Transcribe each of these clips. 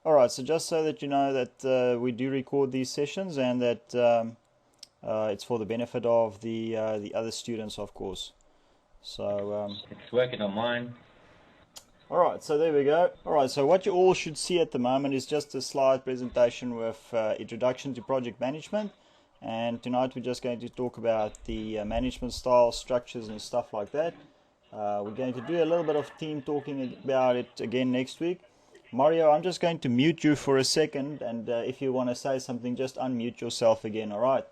All right, so just so that you know that we do record these sessions and that it's for the benefit of the other students, of course. So It's working on mine. all right, so there we go. All right, so what you all should see at the moment is just a slide presentation with introduction to project management. And tonight we're just going to talk about the management style, structures, and stuff like that. We're going to do a little bit of team talking about it again next week. Mario, I'm just going to mute you for a second, and if you want to say something, just unmute yourself again, all right?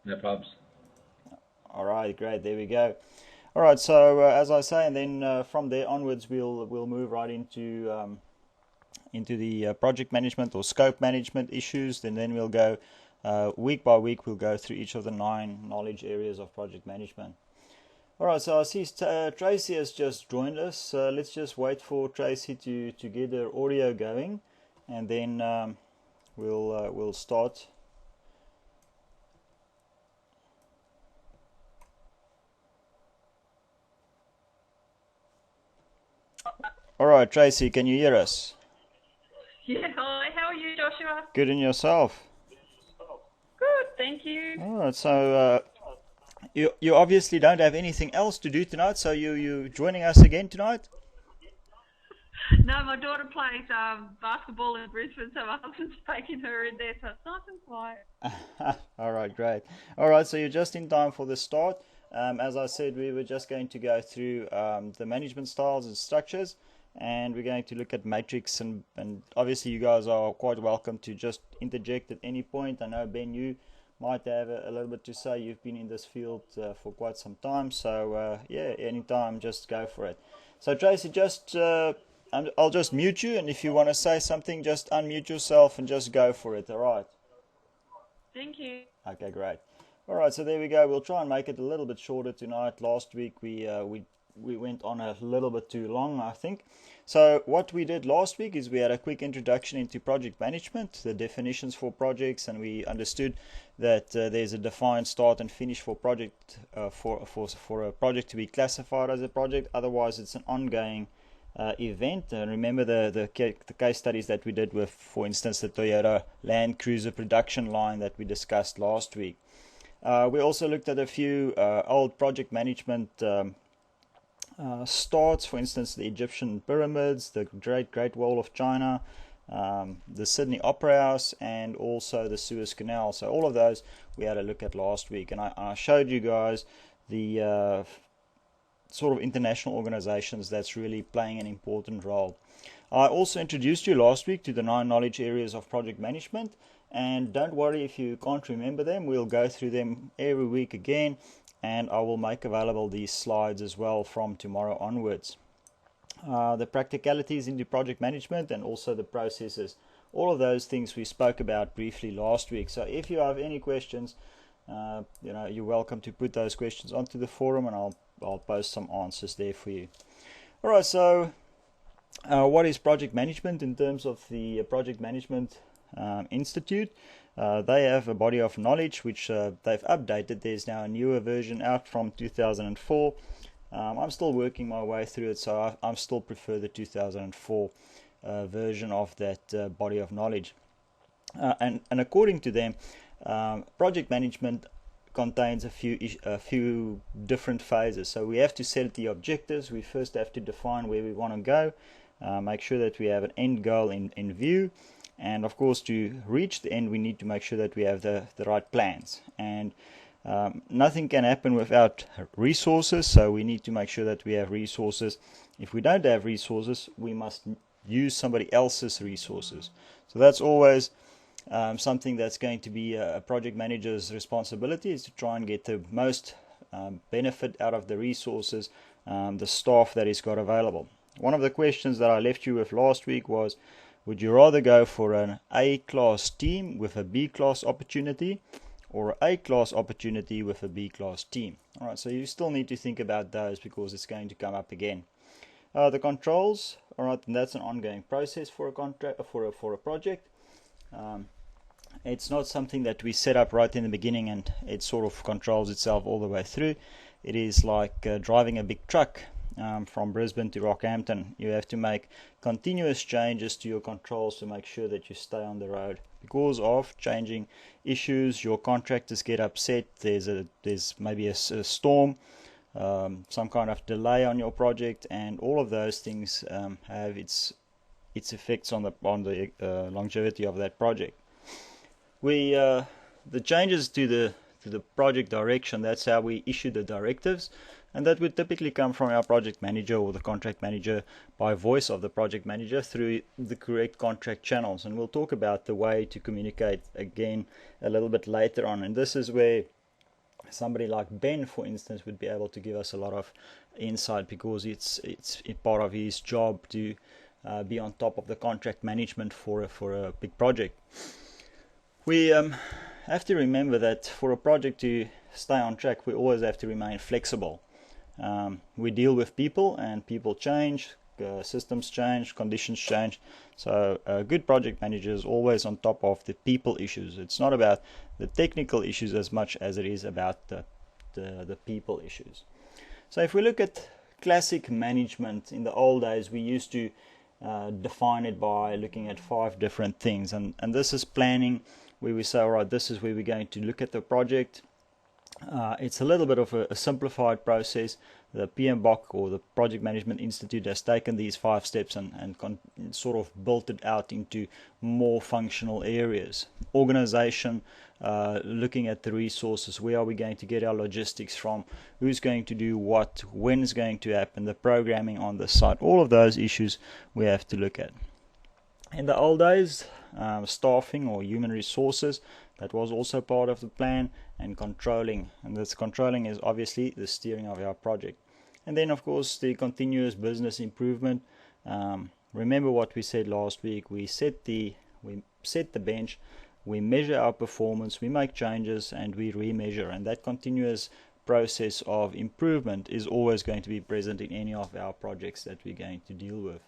No probs. All right, great, there we go. All right, so as I say, and then from there onwards, we'll move right into the project management or scope management issues, and then we'll go week by week, we'll go through each of the 9 knowledge areas of project management. All right, so I see Tracy has just joined us. Let's just wait for Tracy to get her audio going, and then we'll start. All right, Tracy, can you hear us? Yeah, hi. How are you, Joshua? Good, in yourself? Good, thank you. All right, so you obviously don't have anything else to do tonight, so you joining us again tonight? No, my daughter plays basketball in Brisbane, so my husband's taking her in there, so it's nice and quiet. All right, great. All right, so you're just in time for the start. As I said, we were just going to go through the management styles and structures, and we're going to look at matrix, and obviously you guys are quite welcome to just interject at any point. I know, Ben, you might have a little bit to say. You've been in this field for quite some time, so yeah, anytime, just go for it. So Tracy, I'll just mute you, and if you want to say something, just unmute yourself and just go for it, all right? Thank you. Okay, great. All right, so there we go. We'll try and make it a little bit shorter tonight. Last week we went on a little bit too long, I think. So what we did last week is we had a quick introduction into project management, the definitions for projects, and we understood that there's a defined start and finish for project for a project to be classified as a project. Otherwise, it's an ongoing event. Remember the case studies that we did with, for instance, the Toyota Land Cruiser production line that we discussed last week. We also looked at a few old project management starts, for instance, the Egyptian pyramids, the Great Wall of China, the Sydney Opera House, and also the Suez Canal. So all of those we had a look at last week, and I showed you guys the sort of international organizations that's really playing an important role. I also introduced you last week to the 9 knowledge areas of project management, and don't worry if you can't remember them. We'll go through them every week again, and I will make available these slides as well from tomorrow onwards. The practicalities into project management and also the processes, all of those things we spoke about briefly last week. So if you have any questions, you're welcome to put those questions onto the forum, and I'll post some answers there for you. All right, so what is project management in terms of the Project Management Institute? They have a body of knowledge which they've updated. There's now a newer version out from 2004. I'm still working my way through it, so I still prefer the 2004 version of that body of knowledge. And according to them, project management contains a few different phases. So we have to set the objectives. We first have to define where we want to go, make sure that we have an end goal in view, and of course to reach the end we need to make sure that we have the right plans. And nothing can happen without resources, so we need to make sure that we have resources. If we don't have resources, we must use somebody else's resources. So that's always something that's going to be a project manager's responsibility, is to try and get the most benefit out of the resources, the staff that he's got available. One of the questions that I left you with last week was, would you rather go for an A-class team with a B-class opportunity, or an A-class opportunity with a B-class team? All right, so you still need to think about those because it's going to come up again. The controls, all right, and that's an ongoing process for a project. It's not something that we set up right in the beginning and it sort of controls itself all the way through. It is like driving a big truck. from Brisbane to Rockhampton. You have to make continuous changes to your controls to make sure that you stay on the road. Because of changing issues, your contractors get upset. There's maybe a storm, some kind of delay on your project, and all of those things have its effects on the longevity of that project. The changes to the project direction, that's how we issue the directives, and that would typically come from our project manager or the contract manager by voice of the project manager through the correct contract channels. And we'll talk about the way to communicate again a little bit later on, and this is where somebody like Ben, for instance, would be able to give us a lot of insight, because it's part of his job to be on top of the contract management for a big project. We have to remember that for a project to stay on track, we always have to remain flexible. We deal with people, and people change, systems change, conditions change. So a good project manager is always on top of the people issues. It's not about the technical issues as much as it is about the people issues. So if we look at classic management, in the old days we used to define it by looking at 5 different things, and this is planning, where we say, all right, this is where we're going to look at the project. It's a little bit of a simplified process. The PMBOK, or the Project Management Institute, has taken these 5 steps and sort of built it out into more functional areas. Organization, looking at the resources, where are we going to get our logistics from, who's going to do what, when is going to happen, the programming on the site, all of those issues we have to look at. In the old days, staffing or human resources, that was also part of the plan, and controlling. And this controlling is obviously the steering of our project. And then, of course, the continuous business improvement. Remember what we said last week. We set the bench, we measure our performance, we make changes, and we remeasure. And that continuous process of improvement is always going to be present in any of our projects that we're going to deal with.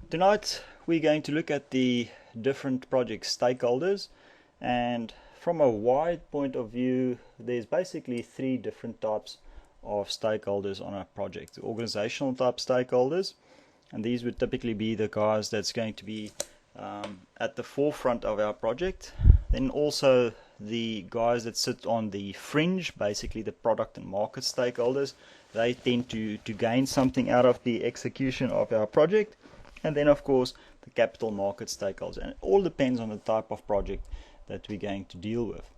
Tonight we're going to look at the different project stakeholders, and from a wide point of view, there's basically 3 different types of stakeholders on a project. The organizational type stakeholders, and these would typically be the guys that's going to be at the forefront of our project. Then also the guys that sit on the fringe, basically the product and market stakeholders. They tend to gain something out of the execution of our project. And then, of course, the capital market stakeholders. And it all depends on the type of project that we're going to deal with.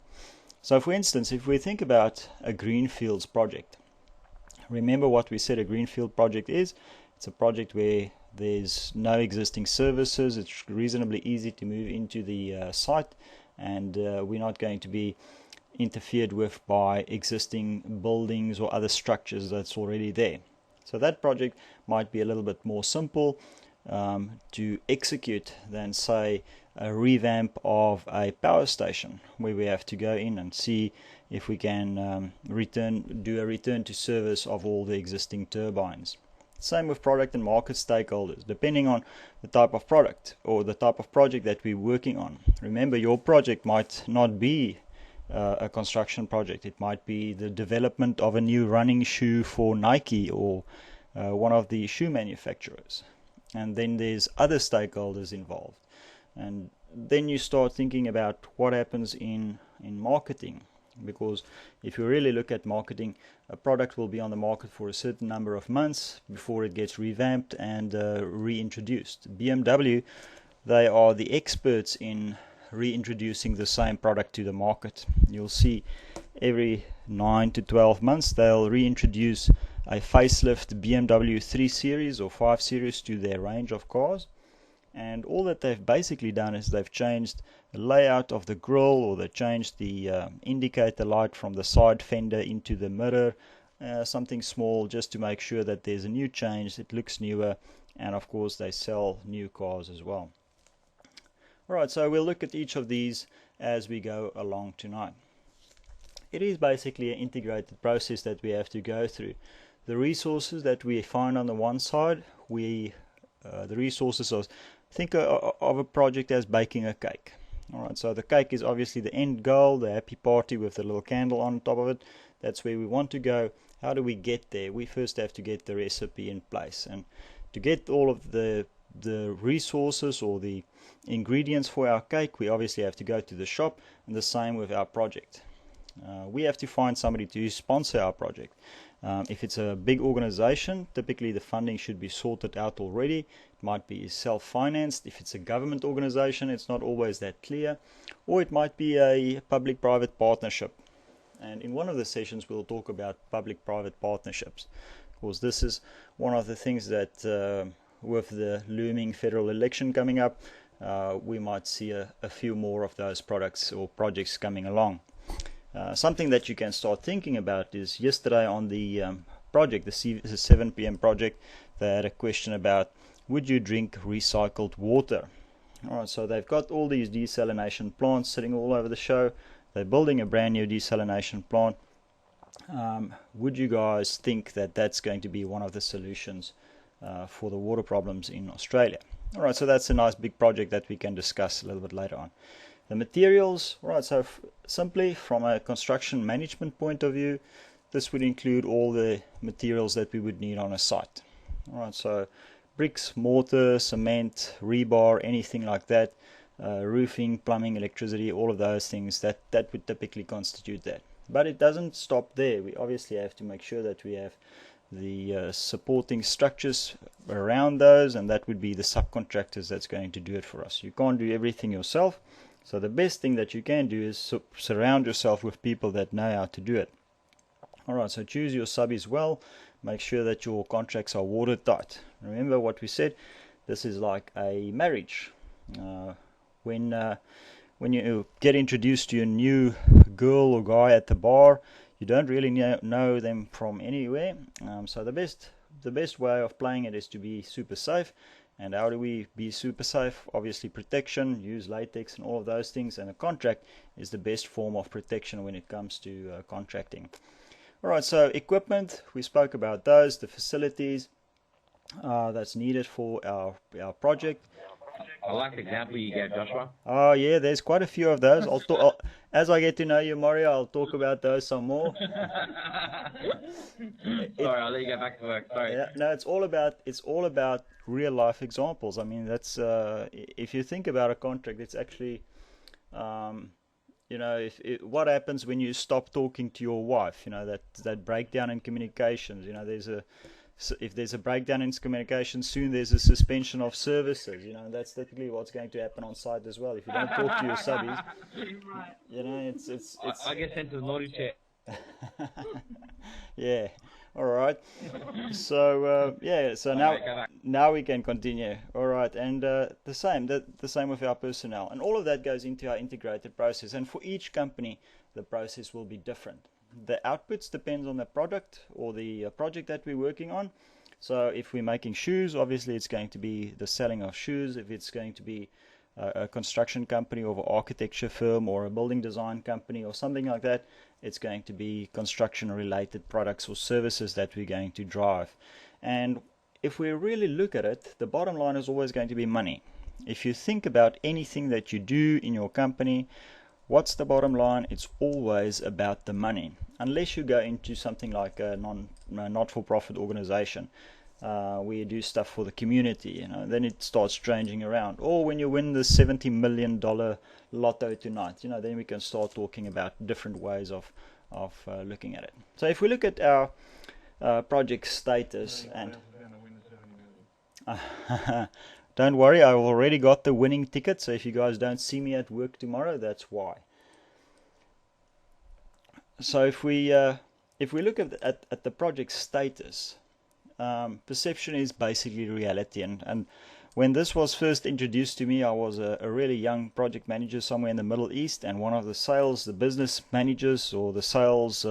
So, for instance, if we think about a greenfields project, remember what we said a greenfield project is. It's a project where there's no existing services. It's reasonably easy to move into the site, and we're not going to be interfered with by existing buildings or other structures that's already there. So that project might be a little bit more simple to execute than, say, a revamp of a power station, where we have to go in and see if we can do a return to service of all the existing turbines. Same with product and market stakeholders, depending on the type of product or the type of project that we're working on. Remember, your project might not be a construction project. It might be the development of a new running shoe for Nike or one of the shoe manufacturers. And then there's other stakeholders involved. And then you start thinking about what happens in marketing. Because if you really look at marketing, a product will be on the market for a certain number of months before it gets revamped and reintroduced. BMW, they are the experts in reintroducing the same product to the market. You'll see every 9 to 12 months they'll reintroduce a facelift BMW 3 Series or 5 Series to their range of cars. And all that they've basically done is they've changed the layout of the grille, or they changed the indicator light from the side fender into the mirror, something small, just to make sure that there's a new change, it looks newer, and of course they sell new cars as well. Alright, so we'll look at each of these as we go along tonight. It is basically an integrated process that we have to go through. The resources that we find on the one side, the resources are, think of a project as baking a cake. Alright, so the cake is obviously the end goal, the happy party with the little candle on top of it. That's where we want to go. How do we get there? We first have to get the recipe in place, and to get all of the resources or the ingredients for our cake, we obviously have to go to the shop, and the same with our project. We have to find somebody to sponsor our project. If it's a big organization, typically the funding should be sorted out already. It might be self-financed. If it's a government organization, it's not always that clear. Or it might be a public-private partnership. And in one of the sessions, we'll talk about public-private partnerships. Of course, this is one of the things that with the looming federal election coming up, we might see a few more of those products or projects coming along. Something that you can start thinking about is yesterday on the project, the 7 p.m. project, they had a question about, would you drink recycled water? Alright, so they've got all these desalination plants sitting all over the show. They're building a brand new desalination plant. Would you guys think that that's going to be one of the solutions for the water problems in Australia? Alright, so that's a nice big project that we can discuss a little bit later on. The materials, right, so simply from a construction management point of view, this would include all the materials that we would need on a site. Alright, so bricks, mortar, cement, rebar, anything like that, roofing, plumbing, electricity, all of those things, that would typically constitute that. But it doesn't stop there. We obviously have to make sure that we have the supporting structures around those, and that would be the subcontractors that's going to do it for us. You can't do everything yourself. So the best thing that you can do is surround yourself with people that know how to do it. Alright, so choose your subbies well. Make sure that your contracts are watertight. Remember what we said, this is like a marriage. When you get introduced to a new girl or guy at the bar, you don't really know them from anywhere. So the best way of playing it is to be super safe. And how do we be super safe? Obviously protection, use latex and all of those things, and a contract is the best form of protection when it comes to contracting. Alright, so equipment, we spoke about those, the facilities that's needed for our project. I like the example you gave, Joshua. Oh yeah, there's quite a few of those. As I get to know you, Mario, I'll talk about those some more. Sorry, I'll let you go back to work. Sorry. Yeah, no, it's all about real life examples. I mean, that's if you think about a contract, it's actually, what happens when you stop talking to your wife? You know, that breakdown in communications. You know, if there's a breakdown in communication, soon there's a suspension of services. You know, that's typically what's going to happen on site as well. If you don't talk to your subbies, you know, it's I get sent to the naughty chair. Yeah. All right. So now we can continue. All right, and the same with our personnel, and all of that goes into our integrated process. And for each company, the process will be different. The outputs depends on the product or the project that we're working on. So if we're making shoes, obviously it's going to be the selling of shoes. If it's going to be a construction company or an architecture firm or a building design company or something like that, it's going to be construction related products or services that we're going to drive. And if we really look at it, the bottom line is always going to be money. If you think about anything that you do in your company, what's the bottom line? It's always about the money. Unless you go into something like a not-for-profit organization, where you do stuff for the community, you know, then it starts changing around. Or when you win the $70 million lotto tonight, you know, then we can start talking about different ways of looking at it. So if we look at our project status, and don't worry, I've already got the winning ticket, so if you guys don't see me at work tomorrow, that's why. So if we look at the project status, perception is basically reality, and when this was first introduced to me, I was a really young project manager somewhere in the Middle East, and one of the business managers, or the sales,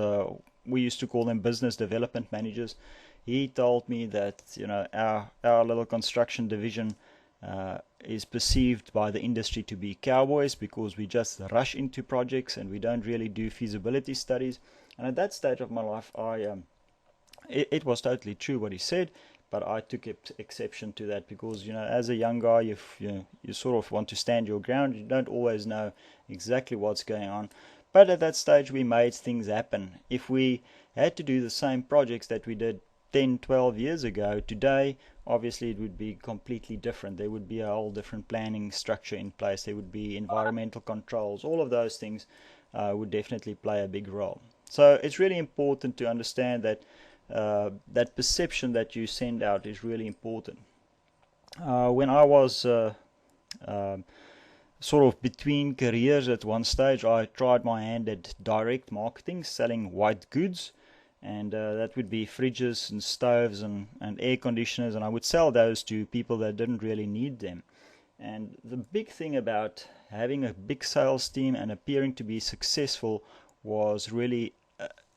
we used to call them business development managers, he told me that, you know, our little construction division is perceived by the industry to be cowboys because we just rush into projects and we don't really do feasibility studies. And at that stage of my life, it was totally true what he said, but I took exception to that because, you know, as a young guy, you sort of want to stand your ground. You don't always know exactly what's going on. But at that stage we made things happen. If we had to do the same projects that we did 10, 12 years ago, today obviously it would be completely different. There would be a whole different planning structure in place. There would be environmental controls. All of those things would definitely play a big role. So it's really important to understand that that perception that you send out is really important. When I was sort of between careers at one stage, I tried my hand at direct marketing, selling white goods, and that would be fridges and stoves and air conditioners, and I would sell those to people that didn't really need them. And the big thing about having a big sales team and appearing to be successful was really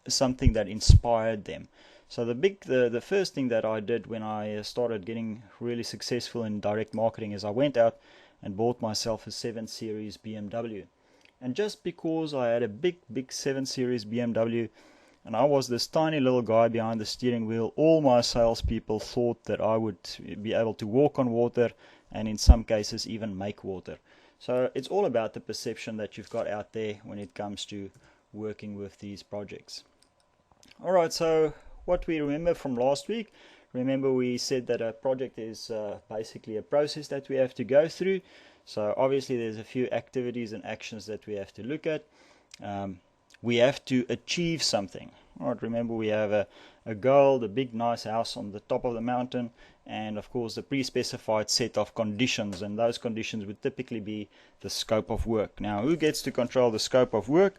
something that inspired them. So the first thing that I did when I started getting really successful in direct marketing is I went out and bought myself a 7 Series BMW. And just because I had a big 7 Series BMW and I was this tiny little guy behind the steering wheel, all my salespeople thought that I would be able to walk on water and in some cases even make water. So it's all about the perception that you've got out there when it comes to working with these projects. Alright, so what we remember from last week, remember we said that a project is basically a process that we have to go through. So obviously there's a few activities and actions that we have to look at. We have to achieve something. Alright, remember we have a goal, the big nice house on the top of the mountain, and of course the pre-specified set of conditions, and those conditions would typically be the scope of work. Now, who gets to control the scope of work?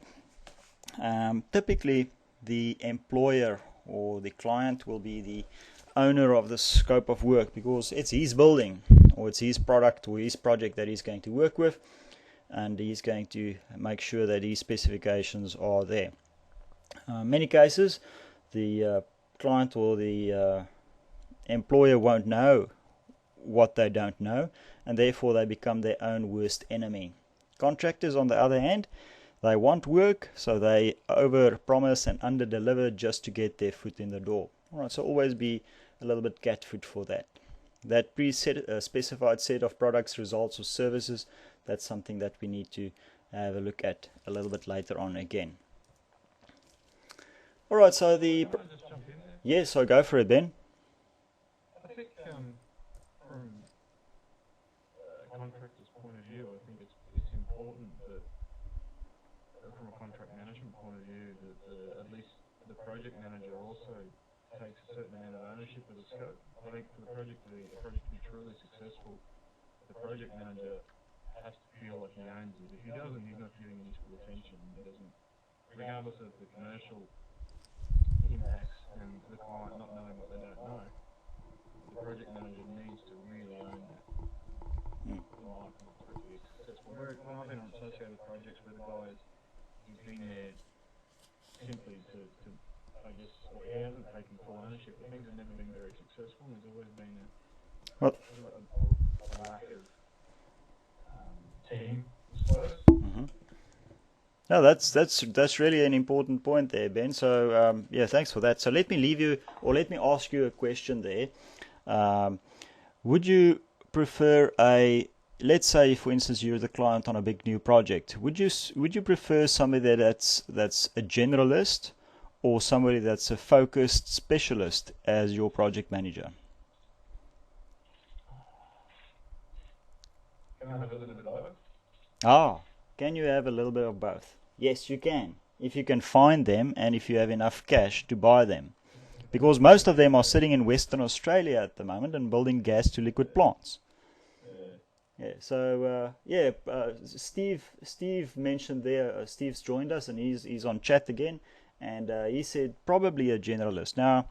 Typically the employer or the client will be the owner of the scope of work, because it's his building or it's his product or his project that he's going to work with, and he's going to make sure that his specifications are there. Many cases the client or the employer won't know what they don't know, and therefore they become their own worst enemy. Contractors, on the other hand, they want work, so they over-promise and under-deliver just to get their foot in the door. Alright, so always be a little bit cat foot for that. That specified set of products, results, or services, that's something that we need to have a look at a little bit later on again. Alright, so the... Can I just jump in there? Yes, so go for it, Ben. I think from a contractor's point of view, I think it's important that from a contract management point of view that at least the project manager also takes a certain amount of ownership of the scope. I think for the project to be truly successful, the project manager has to feel like he owns it. If he doesn't, he's not giving his full attention. He doesn't, regardless of the commercial impacts and the client not knowing what they don't know, the project manager needs to really own that. In my opinion, for it to be successful. When I've been on associated projects where the guy he's been there simply to I guess, or he hasn't taken full ownership, but things have never been very successful. There's always been a lack of team, I suppose. No, that's really an important point there, Ben. So yeah, thanks for that. So let me leave you, or let me ask you a question there. Would you prefer let's say, for instance, you're the client on a big new project. Would you prefer somebody that's a generalist, or somebody that's a focused specialist as your project manager? Can I have a little bit of both? Can you have a little bit of both? Yes, you can. If you can find them and if you have enough cash to buy them. Because most of them are sitting in Western Australia at the moment and building gas to liquid plants. Yeah, so Steve mentioned there, Steve's joined us and he's on chat again, and he said probably a generalist. Now,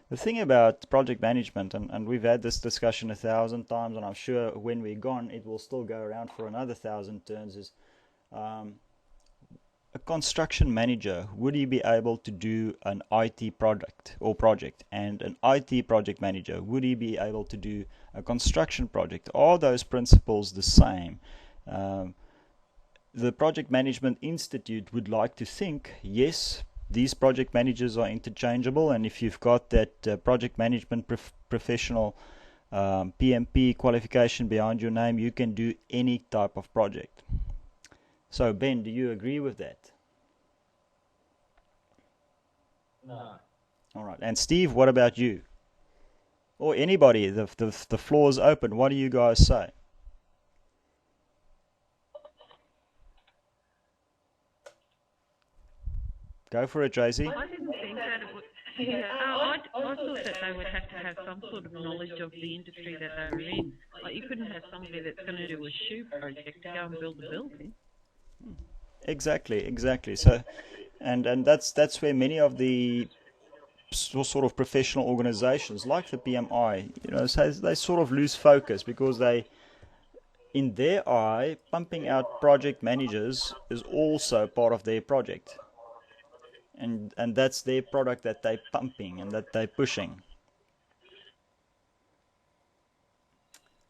the thing about project management, and we've had this discussion 1,000 times, and I'm sure when we're gone it will still go around for another 1,000 turns, is a construction manager, would he be able to do an IT product or project? And an IT project manager, would he be able to do a construction project? Are those principles the same? The Project Management Institute would like to think, yes, these project managers are interchangeable, and if you've got that project management professional PMP qualification behind your name, you can do any type of project. So Ben, do you agree with that? No. All right. And Steve, what about you? Or anybody? The floor is open. What do you guys say? Go for it, Tracy. I didn't think that it would. Yeah, I thought that they would have to have some sort of knowledge of the industry that they were in. Like, you couldn't have somebody that's going to do a shoe project to go and build a building. Exactly. So, and that's where many of the sort of professional organizations like the PMI, so they sort of lose focus because they, in their eye, pumping out project managers is also part of their project, and that's their product that they're pumping and that they're pushing.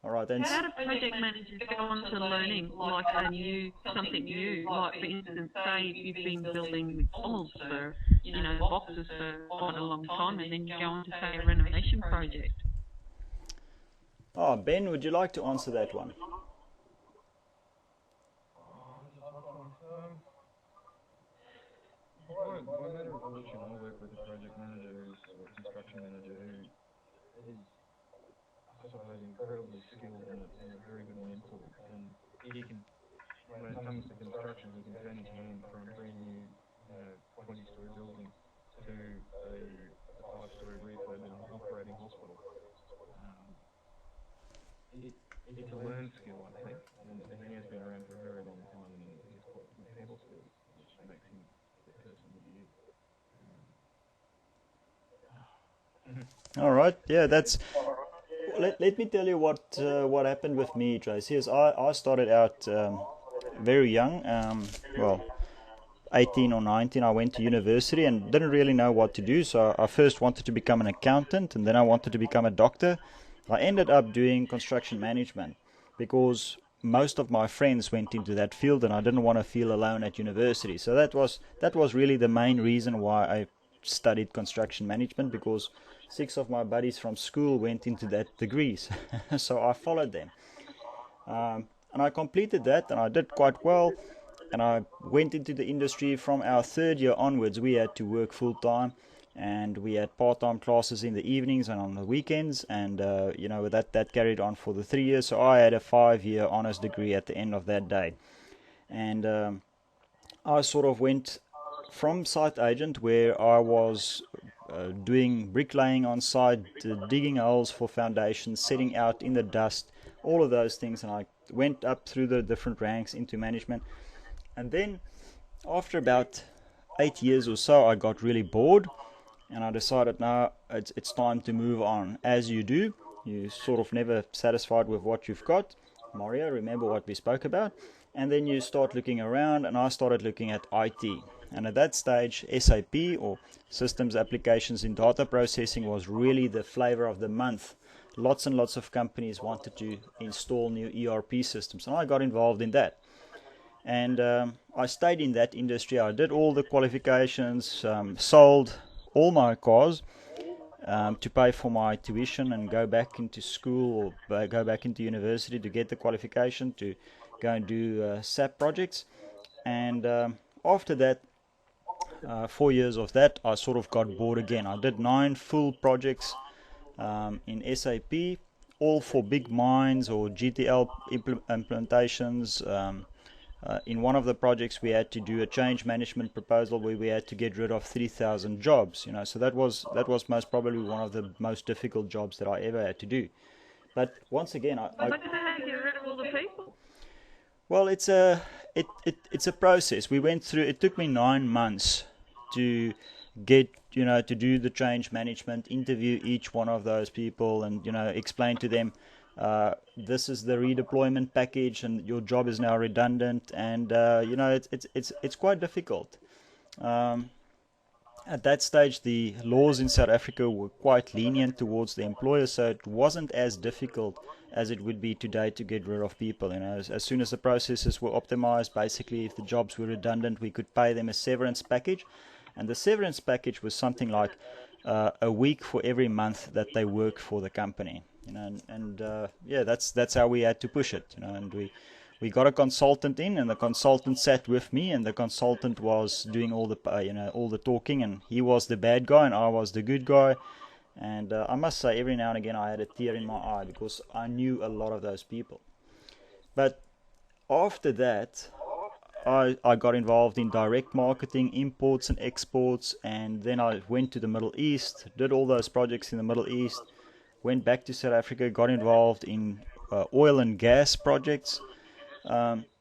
All right, then. How do project managers go on to learning like something new? Like, for instance, say you've been building McDonald's for, boxes for quite a long time, and then you go on to, say, a renovation project. Oh, Ben, would you like to answer that one? By matter of evolution, I work with a project manager or construction manager who is, I suppose, incredibly skilled and a very good mentor. And he can, when it comes to construction, he can turn his hand from a brand new, 20-story building to a 5-story refurb in an operating hospital. It's a learned skill, I think, and he has been around for a very long time, and he's quite good people skills, which makes him the person that he is. All right, yeah, that's. Let me tell you what happened with me, Tracy. Is I started out very young, well, 18 or 19. I went to university and didn't really know what to do. So I first wanted to become an accountant, and then I wanted to become a doctor. I ended up doing construction management because most of my friends went into that field, and I didn't want to feel alone at university. So that was really the main reason why I studied construction management, because 6 of my buddies from school went into that degrees. So I followed them, and I completed that, and I did quite well. And I went into the industry. From our third year onwards, we had to work full time, and we had part-time classes in the evenings and on the weekends, and that carried on for the 3 years. So I had a 5-year honors degree at the end of that day, and I sort of went from site agent, where I was doing bricklaying on site, digging holes for foundations, setting out in the dust, all of those things, and I went up through the different ranks into management. And then, after about 8 years or so, I got really bored, and I decided now it's time to move on. As you do, you sort of never satisfied with what you've got. Mario, remember what we spoke about? And then you start looking around, and I started looking at IT. And at that stage, SAP, or Systems Applications in Data Processing, was really the flavor of the month. Lots and lots of companies wanted to install new ERP systems, and I got involved in that. And I stayed in that industry. I did all the qualifications, sold all my cars to pay for my tuition and go back into school, or go back into university to get the qualification to go and do SAP projects. And after that, 4 years of that, I sort of got bored again. I did 9 full projects in SAP, all for big mines or GTL implementations. In one of the projects, we had to do a change management proposal where we had to get rid of 3,000 jobs. So that was most probably one of the most difficult jobs that I ever had to do. But once again, But how do they get rid of all the people? well, it's a process. We went through. It took me 9 months to get to do the change management, interview each one of those people, and explain to them. This is the redeployment package, and your job is now redundant, and it's quite difficult. At that stage, the laws in South Africa were quite lenient towards the employer, so it wasn't as difficult as it would be today to get rid of people. As soon as the processes were optimized, basically, if the jobs were redundant, we could pay them a severance package, and the severance package was something like a week for every month that they work for the company. Yeah, that's how we had to push it. And we got a consultant in, and the consultant sat with me, and the consultant was doing all the all the talking, and he was the bad guy and I was the good guy. And I must say, every now and again I had a tear in my eye because I knew a lot of those people. But after that, I got involved in direct marketing, imports and exports, and then I went to the Middle East, did all those projects in the Middle East, went back to South Africa, got involved in oil and gas projects.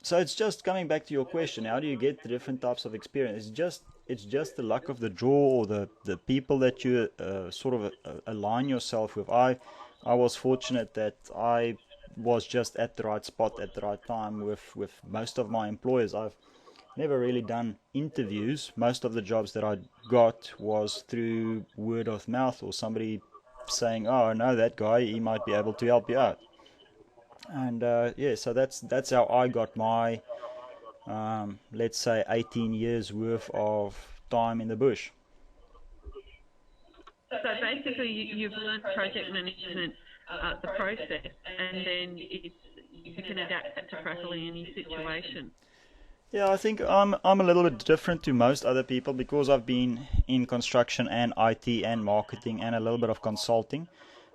So it's just coming back to your question, how do you get the different types of experience? It's just the luck of the draw, or the people that you sort of align yourself with. I was fortunate that I was just at the right spot at the right time with most of my employers. I've never really done interviews. Most of the jobs that I got was through word of mouth, or somebody saying, "Oh, I know that guy, he might be able to help you out." And yeah, so that's how I got my let's say 18 years worth of time in the bush. So basically, you've learned project management, the process, and then you can adapt that to practically any situation. Yeah, I think I'm a little bit different to most other people because I've been in construction and IT and marketing and a little bit of consulting.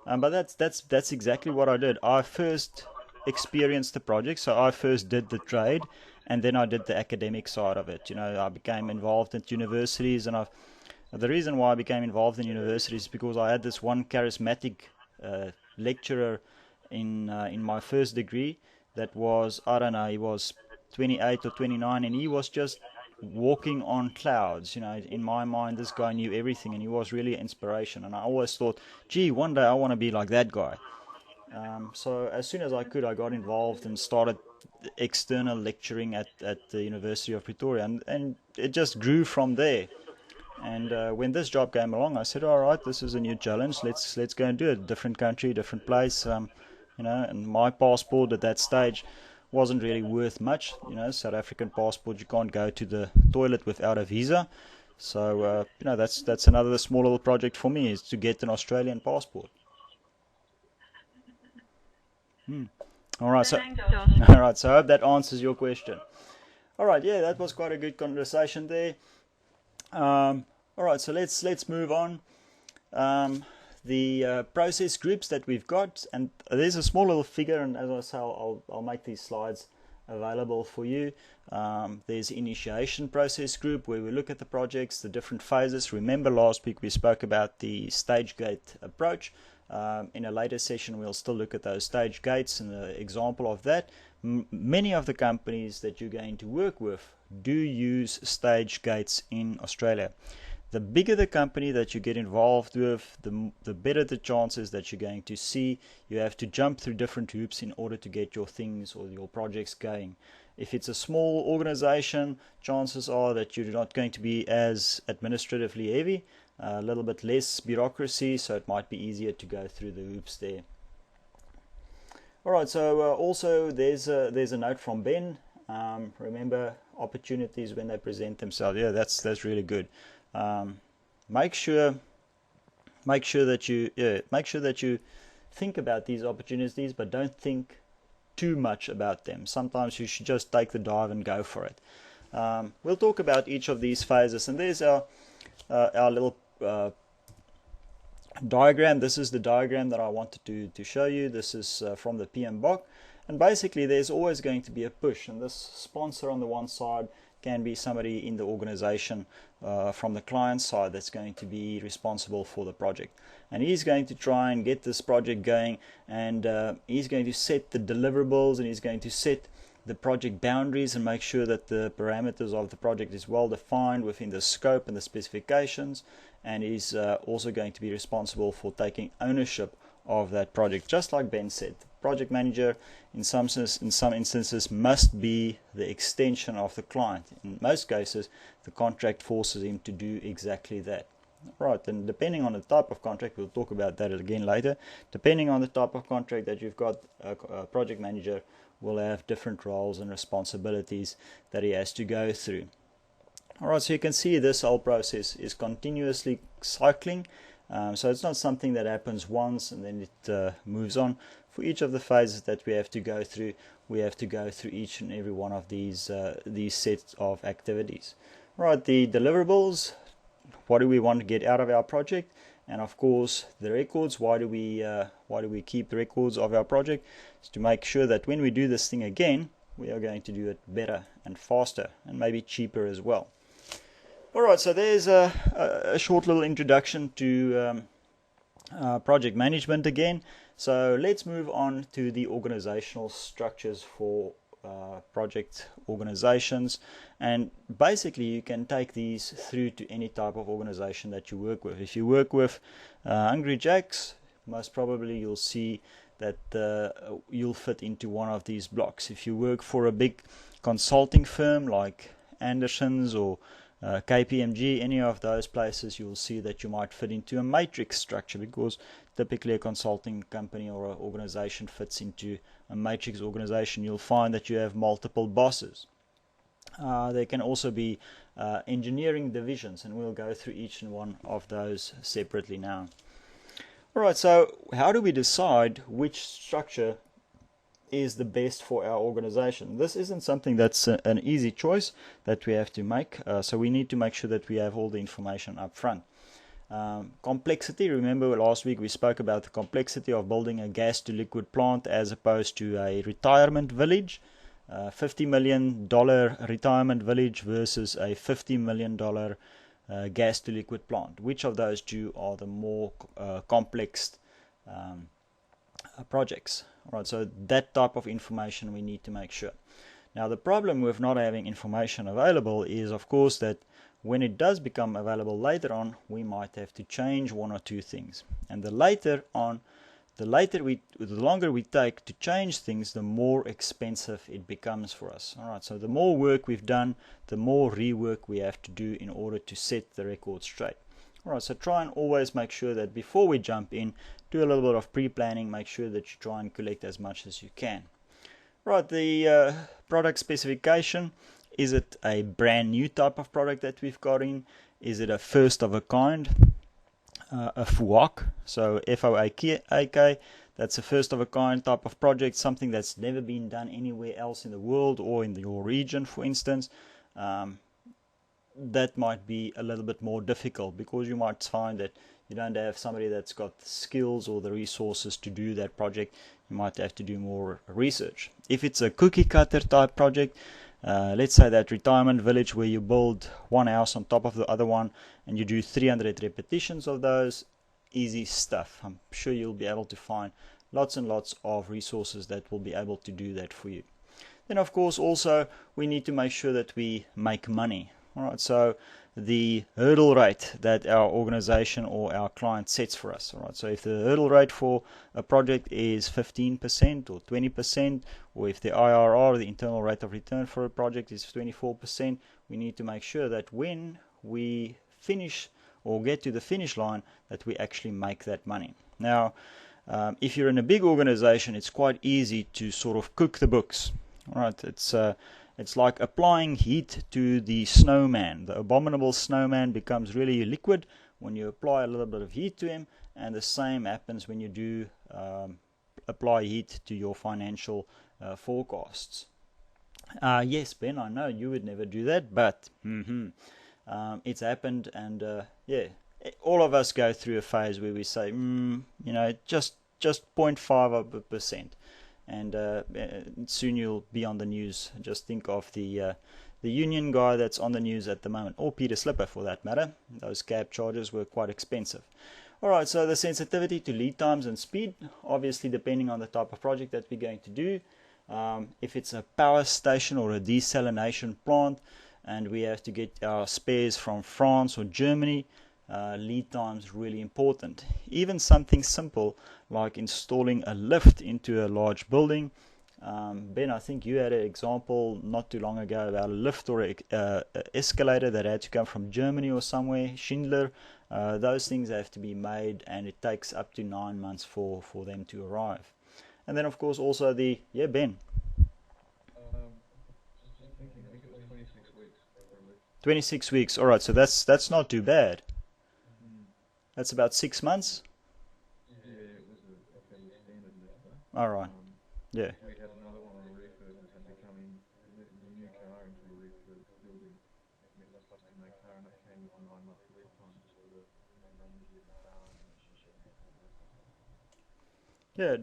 But that's exactly what I did. I first experienced the project, so I first did the trade, and then I did the academic side of it. I became involved at universities, and the reason why I became involved in universities is because I had this one charismatic lecturer in my first degree that was, I don't know, he was 28 or 29, and he was just walking on clouds. In my mind, this guy knew everything, and he was really an inspiration. And I always thought, gee, one day I want to be like that guy. So as soon as I could, I got involved and started external lecturing at the University of Pretoria, and it just grew from there. And when this job came along, I said, all right, this is a new challenge. Let's go and do it. Different country, different place. And my passport at that stage wasn't really worth much. South African passport, you can't go to the toilet without a visa. So that's another small little project for me, is to get an Australian passport. All right, so Thanks, Josh. all right, so I hope that answers your question. All right, yeah, that was quite a good conversation there. All right, so let's move on. The process groups that we've got, and there's a small little figure, and as I say, I'll make these slides available for you. There's initiation process group, where we look at the projects, the different phases. Remember last week we spoke about the stage gate approach. In a later session we'll still look at those stage gates and the example of that. Many of the companies that you're going to work with do use stage gates in Australia. The bigger the company that you get involved with, the better the chances that you're going to see. You have to jump through different hoops in order to get your things or your projects going. If it's a small organization, chances are that you're not going to be as administratively heavy, a little bit less bureaucracy, so it might be easier to go through the hoops there. Alright, so also there's a note from Ben. Remember, opportunities when they present themselves. Yeah, that's really good. Make sure that you think about these opportunities, but don't think too much about them. Sometimes you should just take the dive and go for it. We'll talk about each of these phases, and there's our little diagram. This is the diagram that I wanted to show you. This is from the PMBOK, and basically there's always going to be a push, and this sponsor on the one side can be somebody in the organization from the client side that's going to be responsible for the project, and he's going to try and get this project going, and he's going to set the deliverables, and he's going to set the project boundaries and make sure that the parameters of the project is well defined within the scope and the specifications, and he's also going to be responsible for taking ownership of that project. Just like Ben said, the project manager in some instances must be the extension of the client. In most cases, the contract forces him to do exactly that. Right, and depending on the type of contract, we'll talk about that again later. Depending on the type of contract that you've got, a project manager will have different roles and responsibilities that he has to go through. Alright, so you can see this whole process is continuously cycling. So it's not something that happens once and then it moves on. For each of the phases that we have to go through, we have to go through each and every one of these sets of activities. Right, the deliverables, what do we want to get out of our project, and of course the records. Why do we keep the records of our project? It's to make sure that when we do this thing again, we are going to do it better and faster and maybe cheaper as well. Alright, so there's a short little introduction to project management again. So let's move on to the organizational structures for project organizations, and basically you can take these through to any type of organization that you work with. If you work with Hungry Jacks, most probably you'll see that you'll fit into one of these blocks. If you work for a big consulting firm like Anderson's or KPMG, any of those places, you'll see that you might fit into a matrix structure, because typically a consulting company or an organization fits into a matrix organization. You'll find that you have multiple bosses. There can also be engineering divisions, and we'll go through each and one of those separately now. Alright, so how do we decide which structure is the best for our organization? This isn't something that's an easy choice that we have to make, so we need to make sure that we have all the information up front. Complexity, remember last week we spoke about the complexity of building a gas to liquid plant as opposed to a retirement village. $50 million retirement village versus a $50 million gas to liquid plant. Which of those two are the more complex projects? Right, so that type of information we need to make sure. Now the problem with not having information available is, of course, that when it does become available later on, we might have to change one or two things. And the longer we take to change things, the more expensive it becomes for us. Alright, so the more work we've done, the more rework we have to do in order to set the record straight. Alright, so try and always make sure that before we jump in, do a little bit of pre-planning, make sure that you try and collect as much as you can. Right, the product specification. Is it a brand new type of product that we've got in? Is it a first of a kind? A FOAK, so FOAK, that's a first of a kind type of project, something that's never been done anywhere else in the world or in your region, for instance. That might be a little bit more difficult, because you might find that you don't have somebody that's got the skills or the resources to do that project. You might have to do more research. If it's a cookie cutter type project, let's say that retirement village where you build one house on top of the other one and you do 300 repetitions of those, easy stuff. I'm sure you'll be able to find lots and lots of resources that will be able to do that for you. Then of course also we need to make sure that we make money. Alright, so the hurdle rate that our organization or our client sets for us. Alright, so if the hurdle rate for a project is 15% or 20%, or if the IRR, the internal rate of return for a project, is 24%, we need to make sure that when we finish or get to the finish line, that we actually make that money. Now, if you're in a big organization, it's quite easy to sort of cook the books. Alright, it's like applying heat to the snowman. The abominable snowman becomes really liquid when you apply a little bit of heat to him, and the same happens when you do apply heat to your financial forecasts. Yes, Ben, I know you would never do that, but it's happened, and yeah, all of us go through a phase where we say, just 0.5%. And soon you'll be on the news. Just think of the union guy that's on the news at the moment, or Peter Slipper for that matter. Those cab charges were quite expensive. Alright, so the sensitivity to lead times and speed, obviously depending on the type of project that we're going to do. If it's a power station or a desalination plant and we have to get our spares from France or Germany, lead time is really important. Even something simple like installing a lift into a large building. Ben, I think you had an example not too long ago about a lift or an escalator that had to come from Germany or somewhere, Schindler. Those things have to be made, and it takes up to 9 months for them to arrive. And then of course also Ben. Just thinking, I think it was 26 weeks. 26 weeks, alright, so that's not too bad. That's about 6 months? Yeah, it was a fairly standard lift. Alright, yeah. We had another one on a refurb Yeah,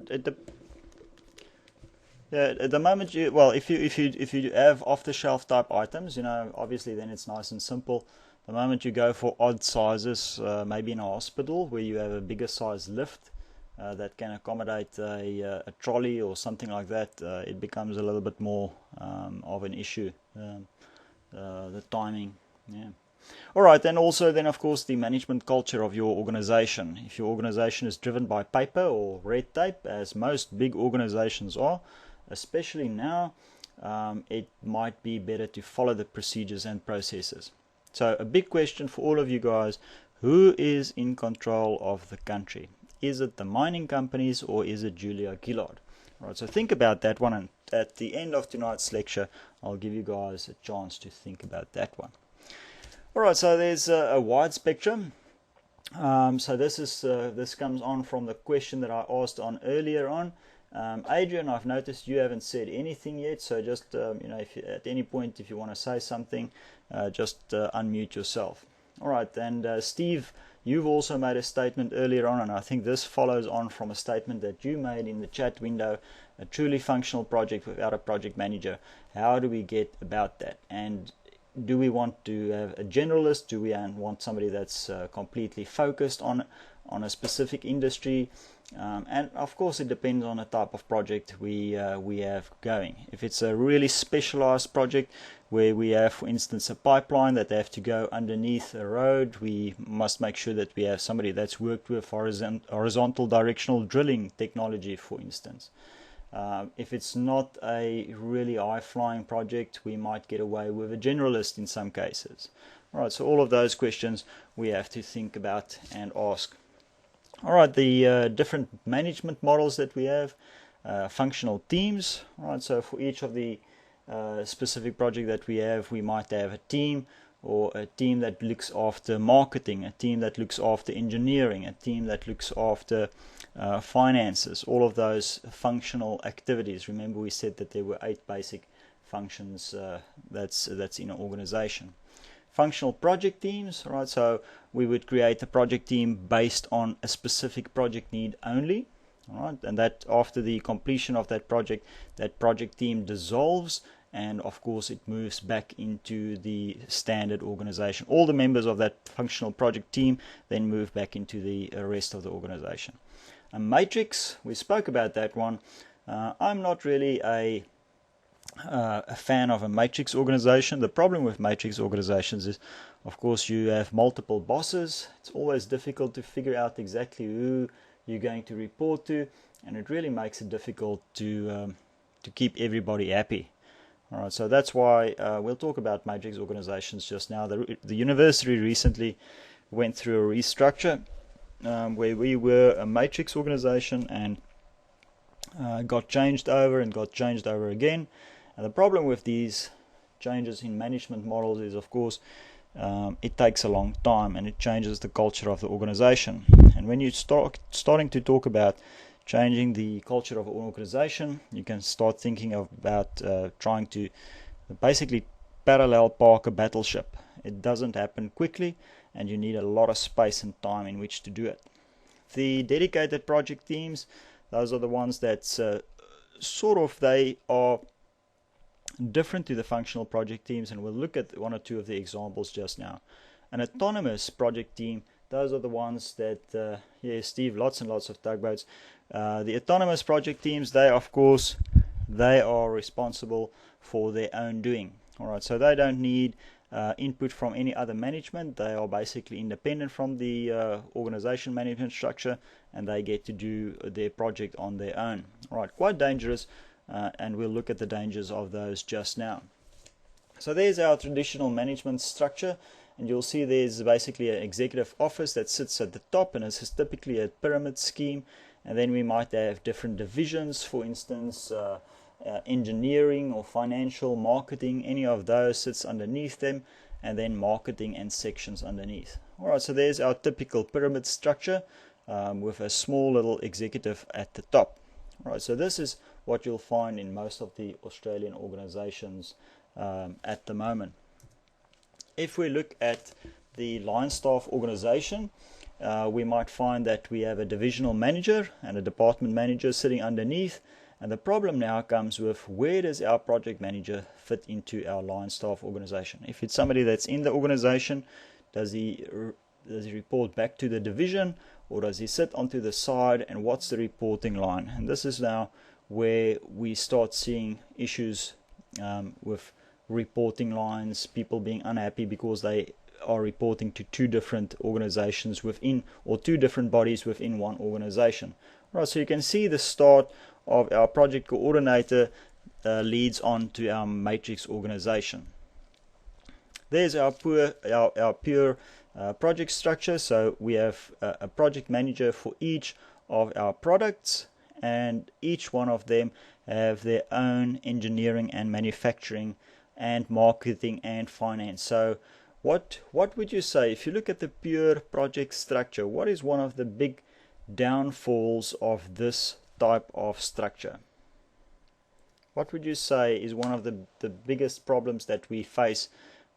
yeah, at the moment well, if you have off-the-shelf type items, obviously then it's nice and simple. The moment you go for odd sizes, maybe in a hospital where you have a bigger size lift that can accommodate a trolley or something like that, it becomes a little bit more of an issue. The timing, yeah. All right, and also then of course the management culture of your organization. If your organization is driven by paper or red tape, as most big organizations are, especially now, it might be better to follow the procedures and processes. So a big question for all of you guys: who is in control of the country? Is it the mining companies or is it Julia Gillard? All right, so think about that one, and at the end of tonight's lecture I'll give you guys a chance to think about that one. Alright, so there's a wide spectrum. So this comes on from the question that I asked on earlier on. Adrian, I've noticed you haven't said anything yet, so just if you, at any point if you want to say something, just unmute yourself. Alright, and Steve, you've also made a statement earlier on, and I think this follows on from a statement that you made in the chat window: a truly functional project without a project manager. How do we get about that? And do we want to have a generalist? Do we want somebody that's completely focused on a specific industry? And of course it depends on the type of project we have going. If it's a really specialized project where we have, for instance, a pipeline that they have to go underneath a road, we must make sure that we have somebody that's worked with horizontal directional drilling technology, for instance. If it's not a really high-flying project, we might get away with a generalist in some cases. Alright, so all of those questions we have to think about and ask. Alright, the different management models that we have, functional teams. Alright, so for each of the specific project that we have, we might have a team, or a team that looks after marketing, a team that looks after engineering, a team that looks after finances, all of those functional activities. Remember, we said that there were 8 basic functions that's in an organization. Functional project teams, right? So we would create a project team based on a specific project need only, all right? And that after the completion of that project team dissolves, and of course it moves back into the standard organization. All the members of that functional project team then move back into the rest of the organization. A matrix, we spoke about that one. I'm not really a fan of a matrix organization. The problem with matrix organizations is, of course, you have multiple bosses. It's always difficult to figure out exactly who you're going to report to, and it really makes it difficult to keep everybody happy. All right, so that's why we'll talk about matrix organizations just now. The university recently went through a restructure where we were a matrix organization and got changed over again. And the problem with these changes in management models is, of course, it takes a long time and it changes the culture of the organization. And when you starting to talk about changing the culture of an organization, you can start thinking about trying to basically parallel park a battleship. It doesn't happen quickly, and you need a lot of space and time in which to do it. The dedicated project teams, those are the ones that they are different to the functional project teams, and we'll look at one or two of the examples just now. An autonomous project team, those are the ones that, Steve, lots and lots of tugboats. The autonomous project teams, they are responsible for their own doing. All right, so they don't need input from any other management. They are basically independent from the organization management structure, and they get to do their project on their own. All right, quite dangerous, and we'll look at the dangers of those just now. So there's our traditional management structure, and you'll see there's basically an executive office that sits at the top, and it's typically a pyramid scheme. And then we might have different divisions, for instance, engineering or financial, marketing, any of those sits underneath them, and then marketing and sections underneath. Alright, so there's our typical pyramid structure with a small little executive at the top. Alright, so this is what you'll find in most of the Australian organizations at the moment. If we look at the line staff organization, we might find that we have a divisional manager and a department manager sitting underneath, and the problem now comes with where does our project manager fit into our line staff organization. If it's somebody that's in the organization, does he report back to the division, or does he sit onto the side, and what's the reporting line? And this is now where we start seeing issues with reporting lines, people being unhappy because they are reporting to two different organizations within, or two different bodies within one organization. Right, so you can see the start of our project coordinator leads on to our matrix organization. There's our pure project structure. So we have a project manager for each of our products, and each one of them have their own engineering and manufacturing and marketing and finance. So what would you say, if you look at the pure project structure, what is one of the big downfalls of this type of structure? What would you say is one of the biggest problems that we face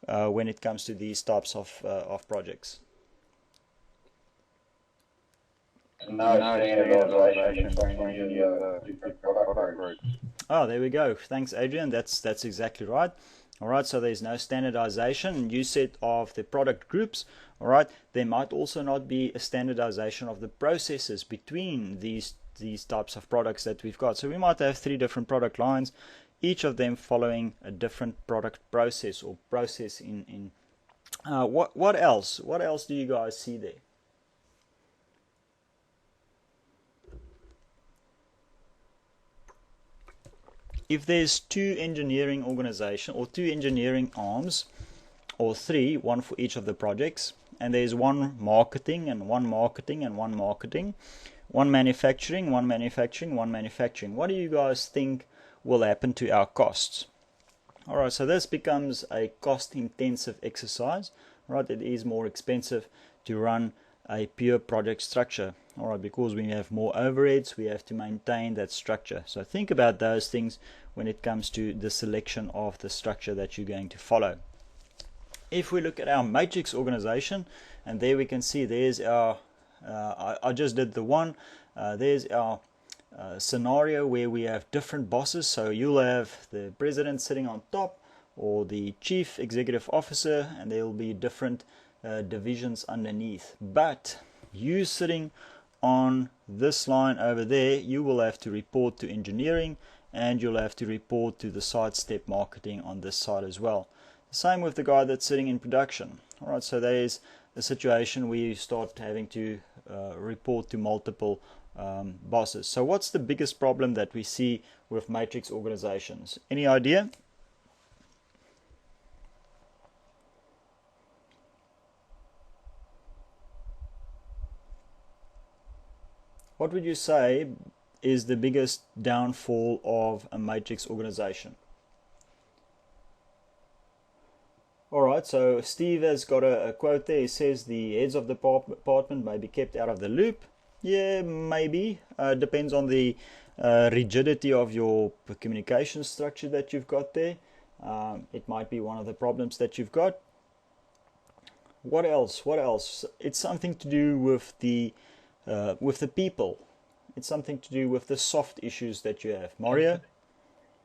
when it comes to these types of projects? No standardization between the different product groups. Oh, there we go. Thanks, Adrian. That's exactly right. All right, so there's no standardization. You said of the product groups. All right, there might also not be a standardization of the processes between these types of products that we've got. So we might have 3 different product lines, each of them following a different product process or process in what else? What else do you guys see there? If there's 2 engineering organization or 2 engineering arms, or 3, one for each of the projects, and there's one marketing and one marketing and one marketing, one manufacturing, one manufacturing, one manufacturing, what do you guys think will happen to our costs? Alright, so this becomes a cost intensive exercise. Right, it is more expensive to run a pure project structure. Alright, because we have more overheads, we have to maintain that structure. So think about those things when it comes to the selection of the structure that you're going to follow. If we look at our matrix organization, and there we can see there's our I just did the one. There's our scenario where we have different bosses. So you'll have the president sitting on top, or the chief executive officer, and there will be different divisions underneath. But you sitting on this line over there, you will have to report to engineering, and you'll have to report to the sidestep marketing on this side as well. Same with the guy that's sitting in production. Alright, so there's a situation where you start having to report to multiple bosses. So what's the biggest problem that we see with matrix organizations? Any idea? What would you say is the biggest downfall of a matrix organization? Alright, so Steve has got a quote there. He says the heads of the department may be kept out of the loop. Yeah, maybe. Depends on the rigidity of your communication structure that you've got there. It might be one of the problems that you've got. What else? What else? It's something to do with the people. It's something to do with the soft issues that you have. Mario?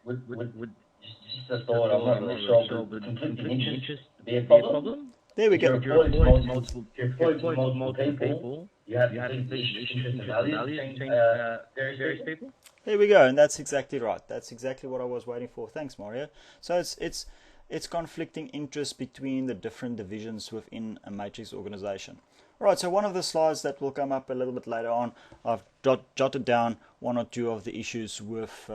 Just a thought, I'm not really sure, but conflicting interest be a problem? There we go. If you're employed to multiple people, you have conflicting interests and values between various people. There we go, and that's exactly right. That's exactly what I was waiting for. Thanks, Mario. So it's conflicting interests between the different divisions within a matrix organization. Right, so one of the slides that will come up a little bit later on, I've jotted down 1 or 2 of the issues with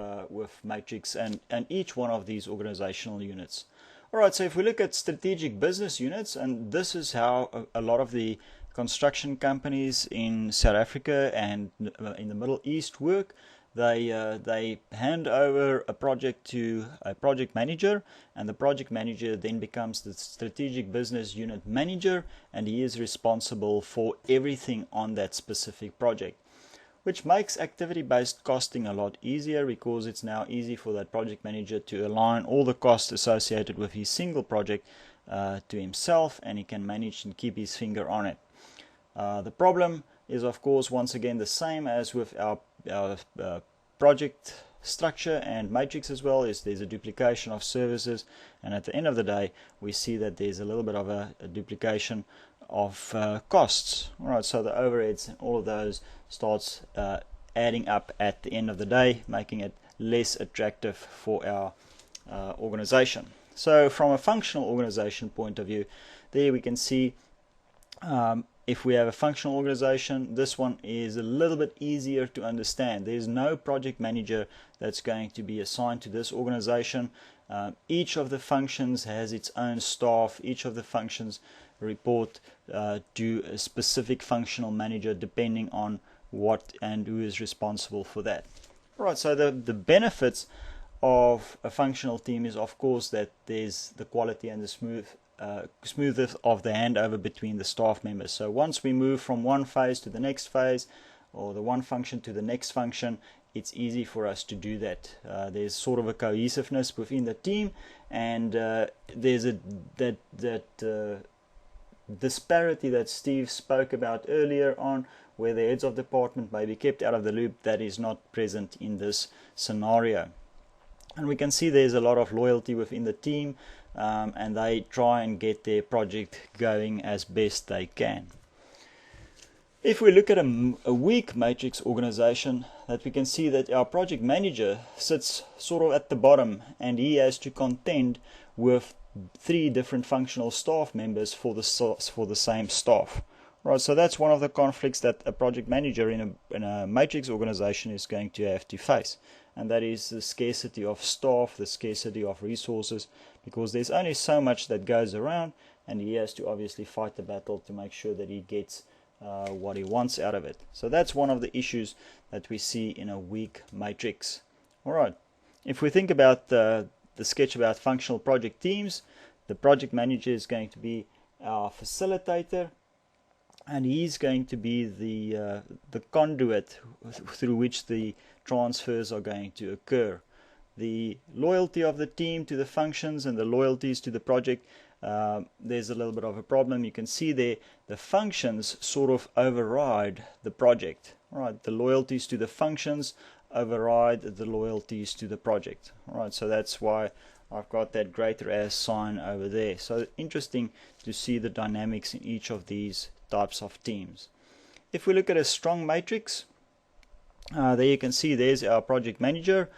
matrix and each one of these organizational units. Alright, so if we look at strategic business units, and this is how a lot of the construction companies in South Africa and in the Middle East work. They hand over a project to a project manager, and the project manager then becomes the strategic business unit manager, and he is responsible for everything on that specific project, which makes activity-based costing a lot easier, because it's now easy for that project manager to align all the costs associated with his single project to himself, and he can manage and keep his finger on it. The problem is, of course, once again the same as with our project structure and matrix as well, is there's a duplication of services, and at the end of the day we see that there's a little bit of a duplication of costs. Alright, so the overheads and all of those starts adding up at the end of the day, making it less attractive for our organization. So from a functional organization point of view, there we can see if we have a functional organization, this one is a little bit easier to understand. There's no project manager that's going to be assigned to this organization. Each of the functions has its own staff. Each of the functions report to a specific functional manager depending on what and who is responsible for that. Right, so the benefits of a functional team is, of course, that there's the quality and the smoothness of the handover between the staff members. So once we move from one phase to the next phase, or the one function to the next function, it's easy for us to do that. There's sort of a cohesiveness within the team, and there's that disparity that Steve spoke about earlier on, where the heads of department may be kept out of the loop. That is not present in this scenario. And we can see there's a lot of loyalty within the team, and they try and get their project going as best they can. If we look at a weak matrix organization, that we can see that our project manager sits sort of at the bottom, and he has to contend with 3 different functional staff members for the same staff. Right, so that's one of the conflicts that a project manager in a matrix organization is going to have to face, and that is the scarcity of staff, the scarcity of resources, because there's only so much that goes around, and he has to obviously fight the battle to make sure that he gets what he wants out of it. So that's one of the issues that we see in a weak matrix. Alright, if we think about the sketch about functional project teams, the project manager is going to be our facilitator, and he's going to be the conduit through which the transfers are going to occur. The loyalty of the team to the functions and the loyalties to the project, there's a little bit of a problem. You can see there the functions sort of override the project. Right, the loyalties to the functions override the loyalties to the project. Right, so that's why I've got that greater as sign over there. So interesting to see the dynamics in each of these types of teams. If we look at a strong matrix, there you can see there's our project manager.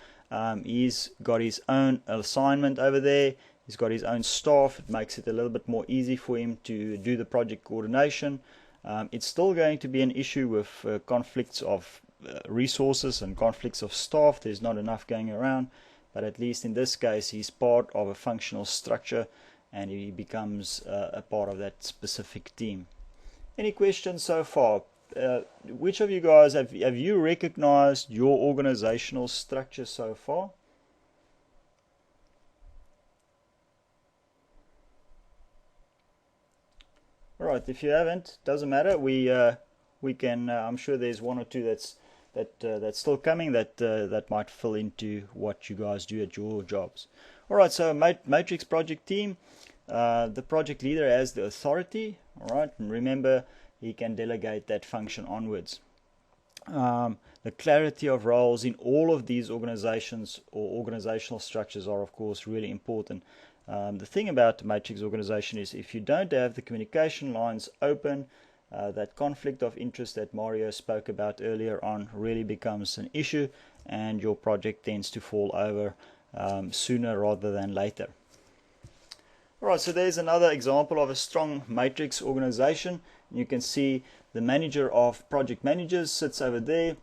He's got his own assignment over there. He's got his own staff. It makes it a little bit more easy for him to do the project coordination. It's still going to be an issue with conflicts of resources and conflicts of staff. There's not enough going around, but at least in this case he's part of a functional structure, and he becomes a part of that specific team. Any questions so far? Which of you guys have you recognized your organizational structure so far? Alright, if you haven't, doesn't matter. We can. I'm sure there's one or two that's still coming that might fill into what you guys do at your jobs. Alright, so matrix project team. The project leader has the authority. Alright, and remember, he can delegate that function onwards. The clarity of roles in all of these organizations or organizational structures are, of course, really important. The thing about the matrix organization is if you don't have the communication lines open, that conflict of interest that Mario spoke about earlier on really becomes an issue, and your project tends to fall over sooner rather than later. Alright, so there's another example of a strong matrix organization. You can see the manager of project managers sits over there.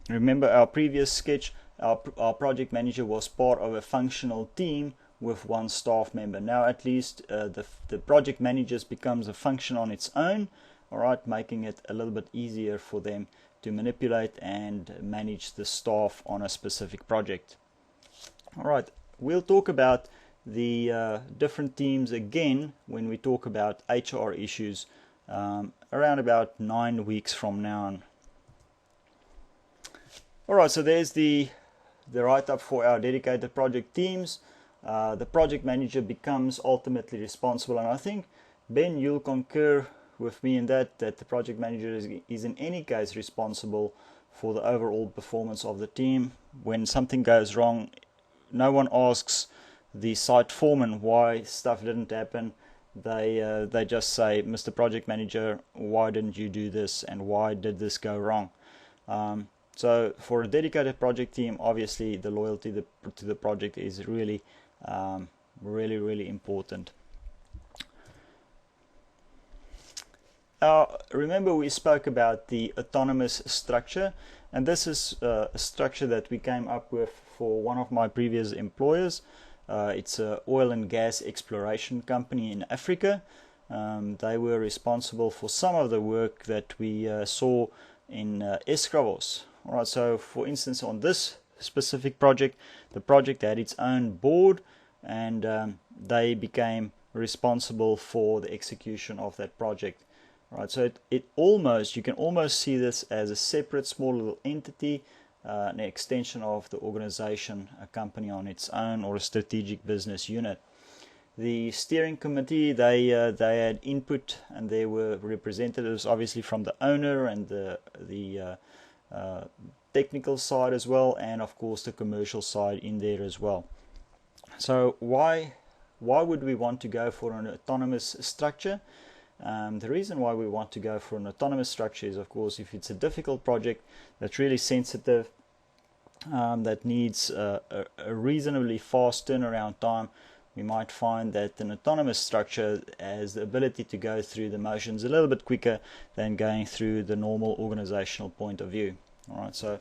Remember our previous sketch, our project manager was part of a functional team with one staff member. Now at least the project managers becomes a function on its own, alright, making it a little bit easier for them to manipulate and manage the staff on a specific project. Alright, we'll talk about the different teams again when we talk about HR issues around about 9 weeks from now on. Alright, so there's the write-up for our dedicated project teams. The project manager becomes ultimately responsible, and I think Ben, you'll concur with me in that the project manager is in any case responsible for the overall performance of the team. When something goes wrong, no one asks the site foreman why stuff didn't happen. They just say, Mr. Project Manager, why didn't you do this, and why did this go wrong? So for a dedicated project team, obviously the loyalty to the project is really really important. Remember we spoke about the autonomous structure, and this is a structure that we came up with for one of my previous employers. It's an oil and gas exploration company in Africa. They were responsible for some of the work that we saw in Escravos. Alright, so for instance on this specific project, the project had its own board, and they became responsible for the execution of that project. Right, so you can almost see this as a separate small little entity, an extension of the organization, a company on its own, or a strategic business unit. The steering committee, they had input, and there were representatives obviously from the owner and the technical side as well, and of course the commercial side in there as well. So why would we want to go for an autonomous structure? The reason why we want to go for an autonomous structure is, of course, if it's a difficult project that's really sensitive, that needs a reasonably fast turnaround time, we might find that an autonomous structure has the ability to go through the motions a little bit quicker than going through the normal organizational point of view. Alright, so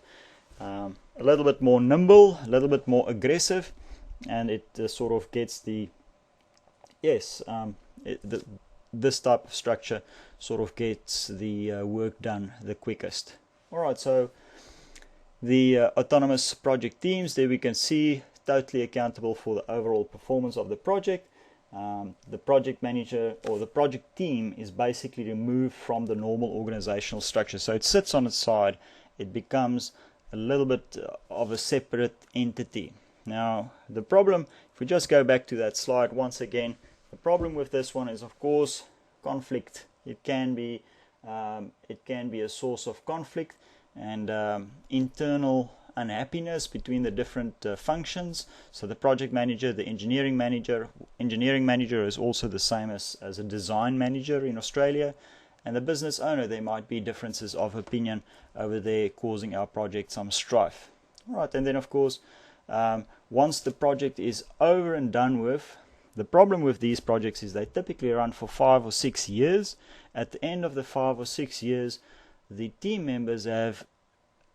a little bit more nimble, a little bit more aggressive, and it sort of gets this type of structure sort of gets the work done the quickest. Alright, so the autonomous project teams, there we can see totally accountable for the overall performance of the project. The project manager or the project team is basically removed from the normal organizational structure, so it sits on its side. It becomes a little bit of a separate entity. Now the problem, if we just go back to that slide once again, the problem with this one is, of course, conflict. It can be a source of conflict and internal unhappiness between the different functions. So the project manager, the engineering manager is also the same as a design manager in Australia, and the business owner, there might be differences of opinion over there causing our project some strife. Right, and then of course, once the project is over and done with, the problem with these projects is they typically run for 5 or 6 years. At the end of the 5 or 6 years, the team members have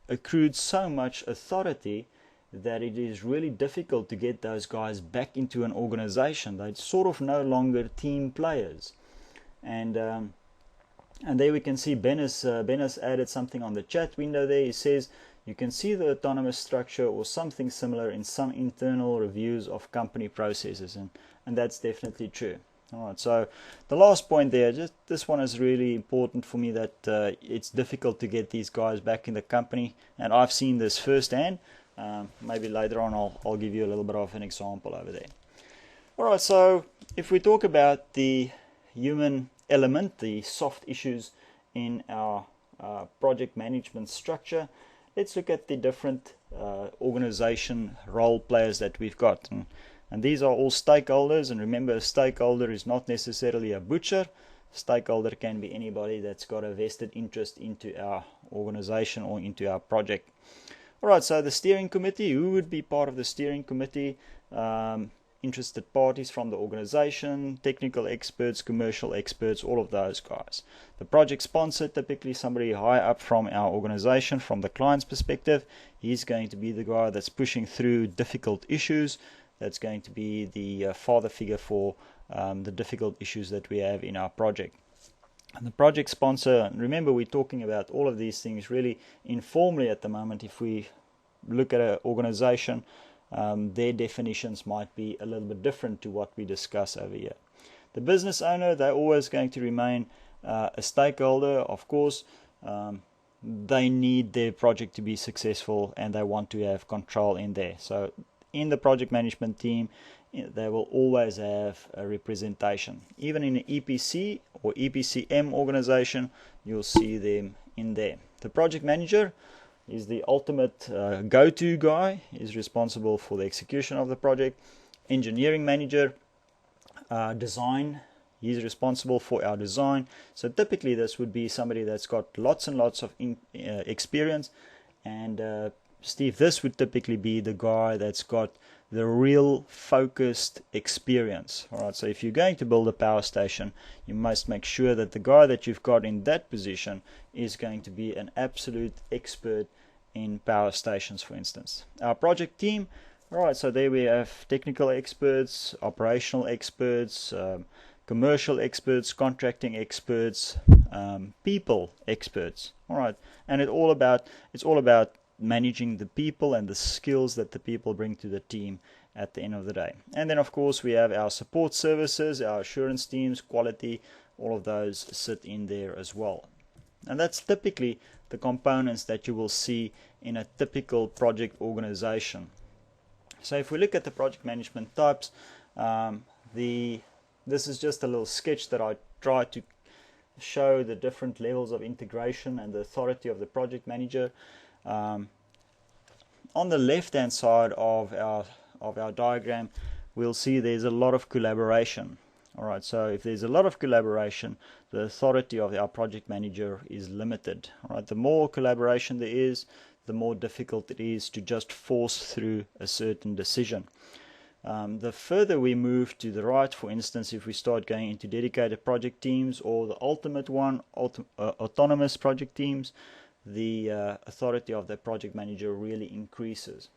accrued so much authority that it is really difficult to get those guys back into an organization. They're sort of no longer team players. And there we can see Ben has added something on the chat window there. He says, you can see the autonomous structure or something similar in some internal reviews of company processes, and that's definitely true. Alright, so the last point there, just this one is really important for me, that it's difficult to get these guys back in the company, and I've seen this firsthand. Maybe later on I'll give you a little bit of an example over there. Alright, so if we talk about the human element, the soft issues in our project management structure, let's look at the different organization role players that we've got. And these are all stakeholders, and remember, a stakeholder is not necessarily a butcher. Stakeholder can be anybody that's got a vested interest into our organization or into our project. Alright, so the steering committee, who would be part of the steering committee? Interested parties from the organization, technical experts, commercial experts, all of those guys. The project sponsor, typically somebody high up from our organization, from the client's perspective. He's going to be the guy that's pushing through difficult issues. That's going to be the father figure for the difficult issues that we have in our project. And the project sponsor, remember, we're talking about all of these things really informally at the moment. If we look at an organization, their definitions might be a little bit different to what we discuss over here. The business owner, they're always going to remain a stakeholder. Of course, they need their project to be successful, and they want to have control in there. So in the project management team, they will always have a representation. Even in an EPC or EPCM organization, you'll see them in there. The project manager is the ultimate go-to guy. He's responsible for the execution of the project. Engineering manager, design, he's responsible for our design. So typically this would be somebody that's got lots and lots of experience, and Steve, this would typically be the guy that's got the real focused experience. All right, so if you're going to build a power station, you must make sure that the guy that you've got in that position is going to be an absolute expert in power stations, for instance. Our project team, all right, so there we have technical experts, operational experts, commercial experts, contracting experts, people experts. All right, and it's all about managing the people and the skills that the people bring to the team at the end of the day. And then of course we have our support services, our assurance teams, quality, all of those sit in there as well. And that's typically the components that you will see in a typical project organization. So if we look at the project management types, this is just a little sketch that I try to show the different levels of integration and the authority of the project manager. On the left hand side of our diagram, we'll see there's a lot of collaboration. Alright, so if there's a lot of collaboration, the authority of our project manager is limited. Alright, the more collaboration there is, the more difficult it is to just force through a certain decision. The further we move to the right, for instance, if we start going into dedicated project teams or the ultimate one, autonomous project teams, the authority of the project manager really increases.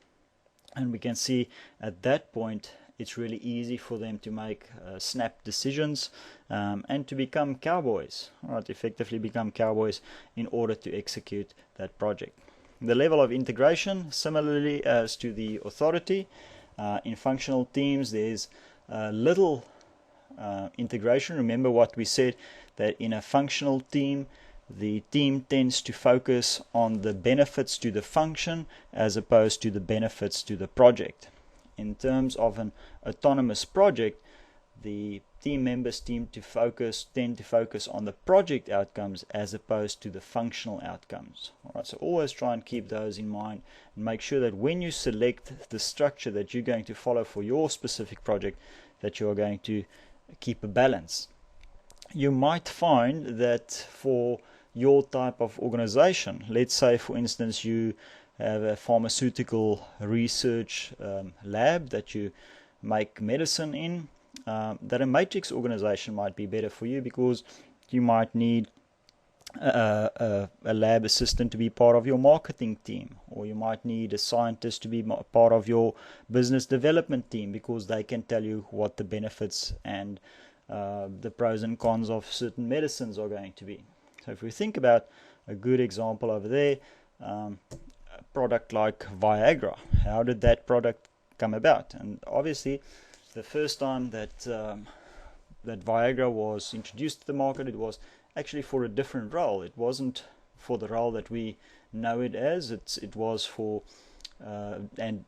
And we can see at that point it's really easy for them to make snap decisions and to become cowboys, right? Effectively become cowboys in order to execute that project. The level of integration, similarly as to the authority, in functional teams there's little integration. Remember what we said, that in a functional team the team tends to focus on the benefits to the function as opposed to the benefits to the project. In terms of an autonomous project, the team members tend to focus on the project outcomes as opposed to the functional outcomes. All right, so always try and keep those in mind and make sure that when you select the structure that you're going to follow for your specific project, that you are going to keep a balance. You might find that for your type of organization, let's say for instance you have a pharmaceutical research lab that you make medicine in, that a matrix organization might be better for you, because you might need a lab assistant to be part of your marketing team, or you might need a scientist to be part of your business development team, because they can tell you what the benefits and the pros and cons of certain medicines are going to be. So if we think about a good example over there, a product like Viagra, how did that product come about? And obviously the first time that that Viagra was introduced to the market, it was actually for a different role. It wasn't for the role that we know it as. It was for and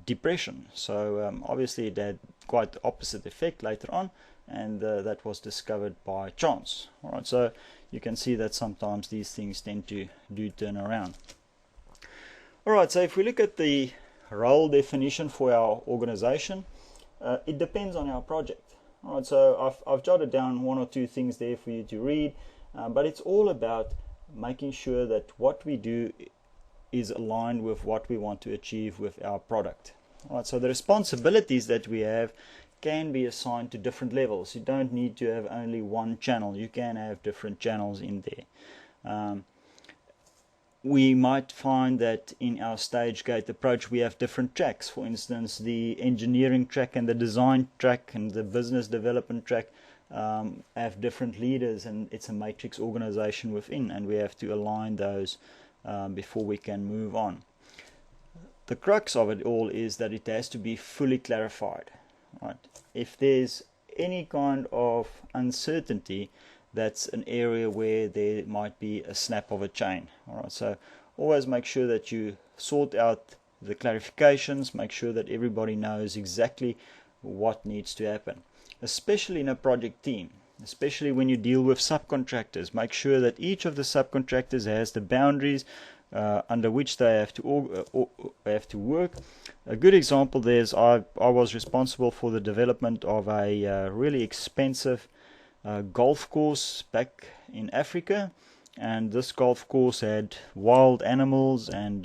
depression. So obviously it had quite the opposite effect later on, and that was discovered by chance. All right, so you can see that sometimes these things tend to turn around. All right, so if we look at the role definition for our organization, it depends on our project. All right, so I've jotted down one or two things there for you to read, but it's all about making sure that what we do is aligned with what we want to achieve with our product. All right, so the responsibilities that we have can be assigned to different levels. You don't need to have only one channel. You can have different channels in there. We might find that in our stage gate approach we have different tracks. For instance, the engineering track and the design track and the business development track have different leaders, and it's a matrix organization within, and we have to align those before we can move on. The crux of it all is that it has to be fully clarified. Right? If there's any kind of uncertainty, that's an area where there might be a snap of a chain. All right, so always make sure that you sort out the clarifications, make sure that everybody knows exactly what needs to happen, especially in a project team. especially when you deal with subcontractors. Make sure that each of the subcontractors has the boundaries under which they have to work. A good example there is I was responsible for the development of a really expensive golf course back in Africa, and this golf course had wild animals, and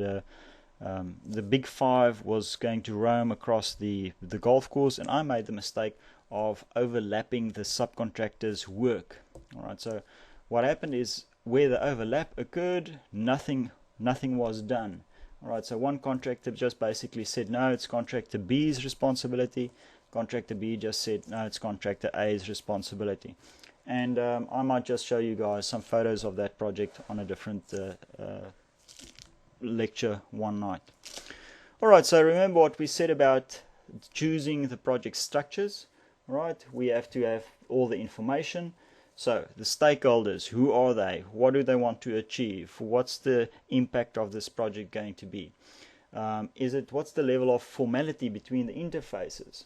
the big five was going to roam across the golf course, and I made the mistake of overlapping the subcontractors' work. Alright, so what happened is where the overlap occurred, nothing was done. Alright, so one contractor just basically said, no, it's contractor B's responsibility. Contractor B just said, no, it's contractor A's responsibility. And I might just show you guys some photos of that project on a different lecture one night. Alright, so remember what we said about choosing the project structures. Right, we have to have all the information. So the stakeholders, who are they? What do they want to achieve? What's the impact of this project going to be? What's the level of formality between the interfaces?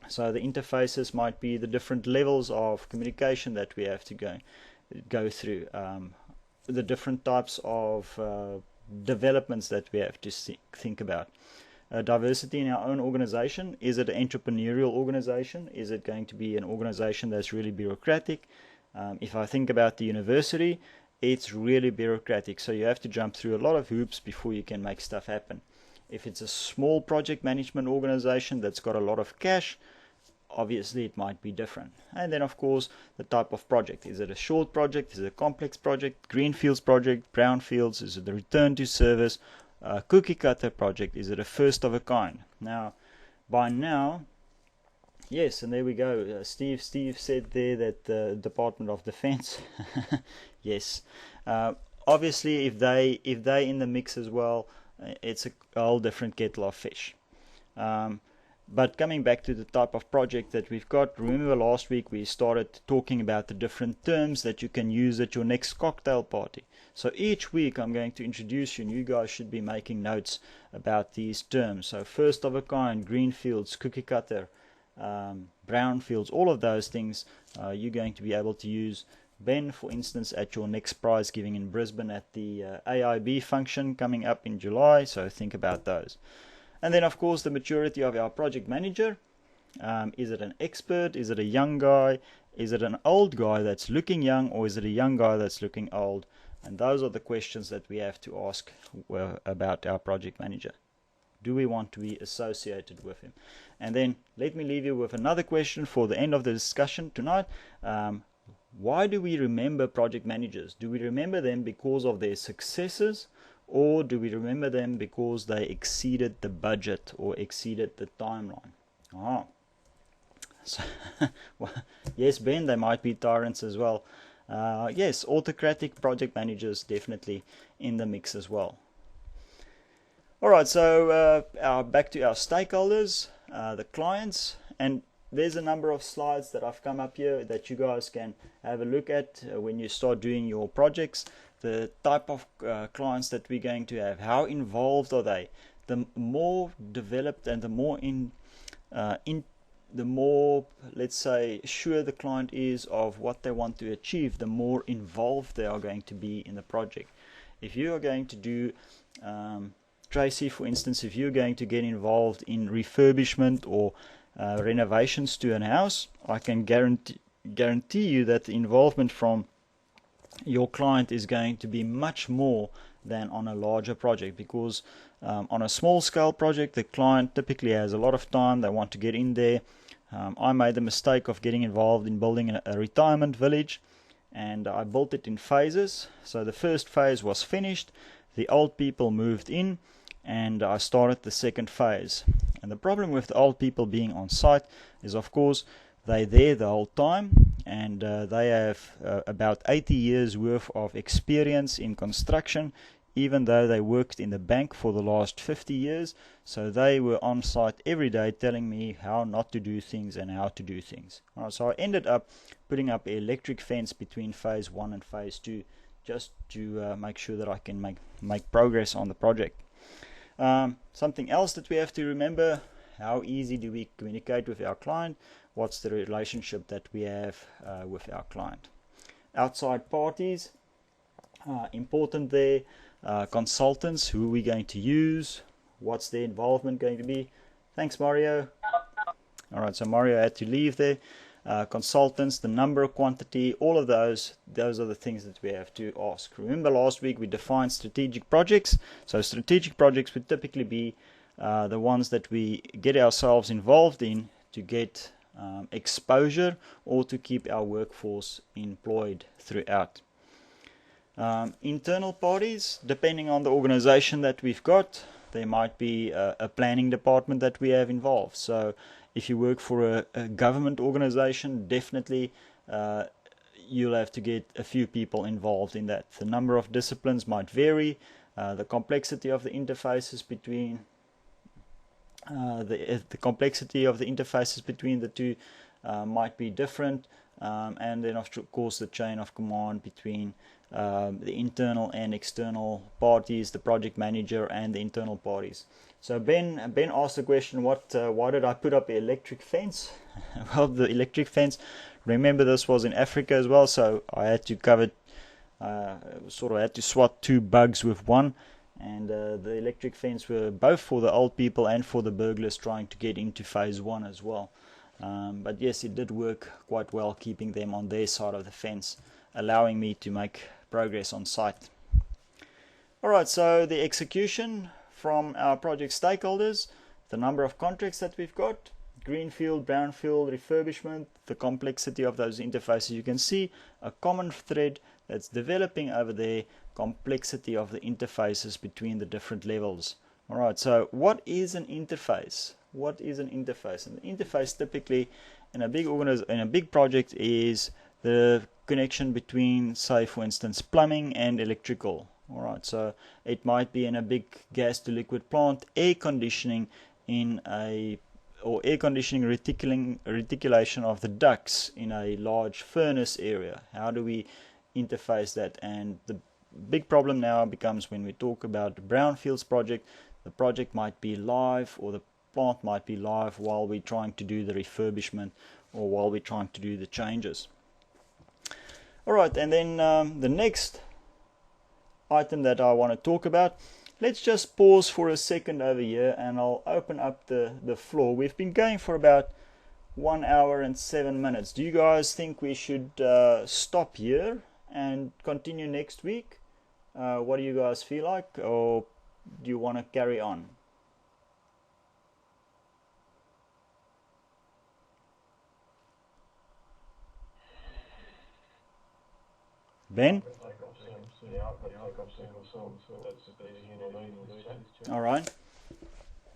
So the interfaces might be the different levels of communication that we have to go through, the different types of developments that we have to think about. Diversity in our own organization. Is it an entrepreneurial organization? Is it going to be an organization that's really bureaucratic? If I think about the university, it's really bureaucratic, so you have to jump through a lot of hoops before you can make stuff happen. If it's a small project management organization that's got a lot of cash, obviously it might be different. And then of course the type of project. Is it a short project? Is it a complex project? Greenfields project? Brownfields? Is it a return to service? Cookie cutter project? Is it a first of a kind? Now, by now, yes, and there we go. Steve said there that the Department of Defense. Yes, obviously if they in the mix as well, it's a whole different kettle of fish. But coming back to the type of project that we've got, remember last week we started talking about the different terms that you can use at your next cocktail party. So each week I'm going to introduce you, and you guys should be making notes about these terms. So first of a kind, greenfields, cookie cutter, brownfields, all of those things you're going to be able to use. Ben, for instance, at your next prize giving in Brisbane at the AIB function coming up in July, so think about those. And then of course the maturity of our project manager. Is it an expert? Is it a young guy? Is it an old guy that's looking young, or is it a young guy that's looking old? And those are the questions that we have to ask about our project manager. Do we want to be associated with him? And then let me leave you with another question for the end of the discussion tonight. Why do we remember project managers? Do we remember them because of their successes, or do we remember them because they exceeded the budget or exceeded the timeline? So, well, yes, Ben, they might be tyrants as well. Yes, autocratic project managers definitely in the mix as well. Alright, so back to our stakeholders, the clients, and there's a number of slides that I've come up here that you guys can have a look at when you start doing your projects. The type of clients that we're going to have, how involved are they? The more developed and the more, let's say, sure the client is of what they want to achieve, the more involved they are going to be in the project. If you are going to do, Tracy, for instance, if you're going to get involved in refurbishment or renovations to an house, I can guarantee you that the involvement from your client is going to be much more than on a larger project, because on a small scale project the client typically has a lot of time, they want to get in there. I made the mistake of getting involved in building a retirement village, and I built it in phases. So the first phase was finished, the old people moved in, and I started the second phase. And the problem with the old people being on site is, of course, they're there the whole time, and they have about 80 years worth of experience in construction, even though they worked in the bank for the last 50 years. So they were on site every day telling me how not to do things and how to do things. So I ended up putting up an electric fence between phase 1 and phase 2, just to make sure that I can make progress on the project. Something else that we have to remember: how easy do we communicate with our client? what's the relationship that we have with our client. Outside parties, important there. Consultants, who we're going to use, what's their involvement going to be. Thanks, Mario. Alright, so Mario had to leave there. Consultants, the number, quantity, all of those are the things that we have to ask. Remember last week we defined strategic projects. So strategic projects would typically be the ones that we get ourselves involved in to get exposure or to keep our workforce employed throughout. Internal parties, depending on the organization that we've got, there might be a planning department that we have involved. So if you work for a government organization, definitely you'll have to get a few people involved in that. The number of disciplines might vary. The complexity of the interfaces between the two might be different, and then of course the chain of command between the internal and external parties, the project manager and the internal parties. So Ben asked the question, why did I put up an electric fence? Well, the electric fence, remember this was in Africa as well, so I had to cover, had to swat two bugs with one, and the electric fence were both for the old people and for the burglars trying to get into phase one as well. But yes, it did work quite well, keeping them on their side of the fence, allowing me to make progress on site. Alright, so the execution from our project stakeholders, the number of contracts that we've got, greenfield, brownfield, refurbishment, the complexity of those interfaces. You can see a common thread that's developing over there, complexity of the interfaces between the different levels. Alright, so what is an interface? What is an interface? An interface typically in a big project is the connection between, say for instance, plumbing and electrical. Alright, so it might be in a big gas to liquid plant, air conditioning reticulation of the ducts in a large furnace area. How do we interface that? And the big problem now becomes when we talk about the brownfields project, the project might be live or the plant might be live while we're trying to do the refurbishment or while we're trying to do the changes. Alright, and then the next item that I want to talk about, let's just pause for a second over here and I'll open up the floor. We've been going for about 1 hour and 7 minutes. Do you guys think we should stop here and continue next week? What do you guys feel like, or do you want to carry on? Ben? All right.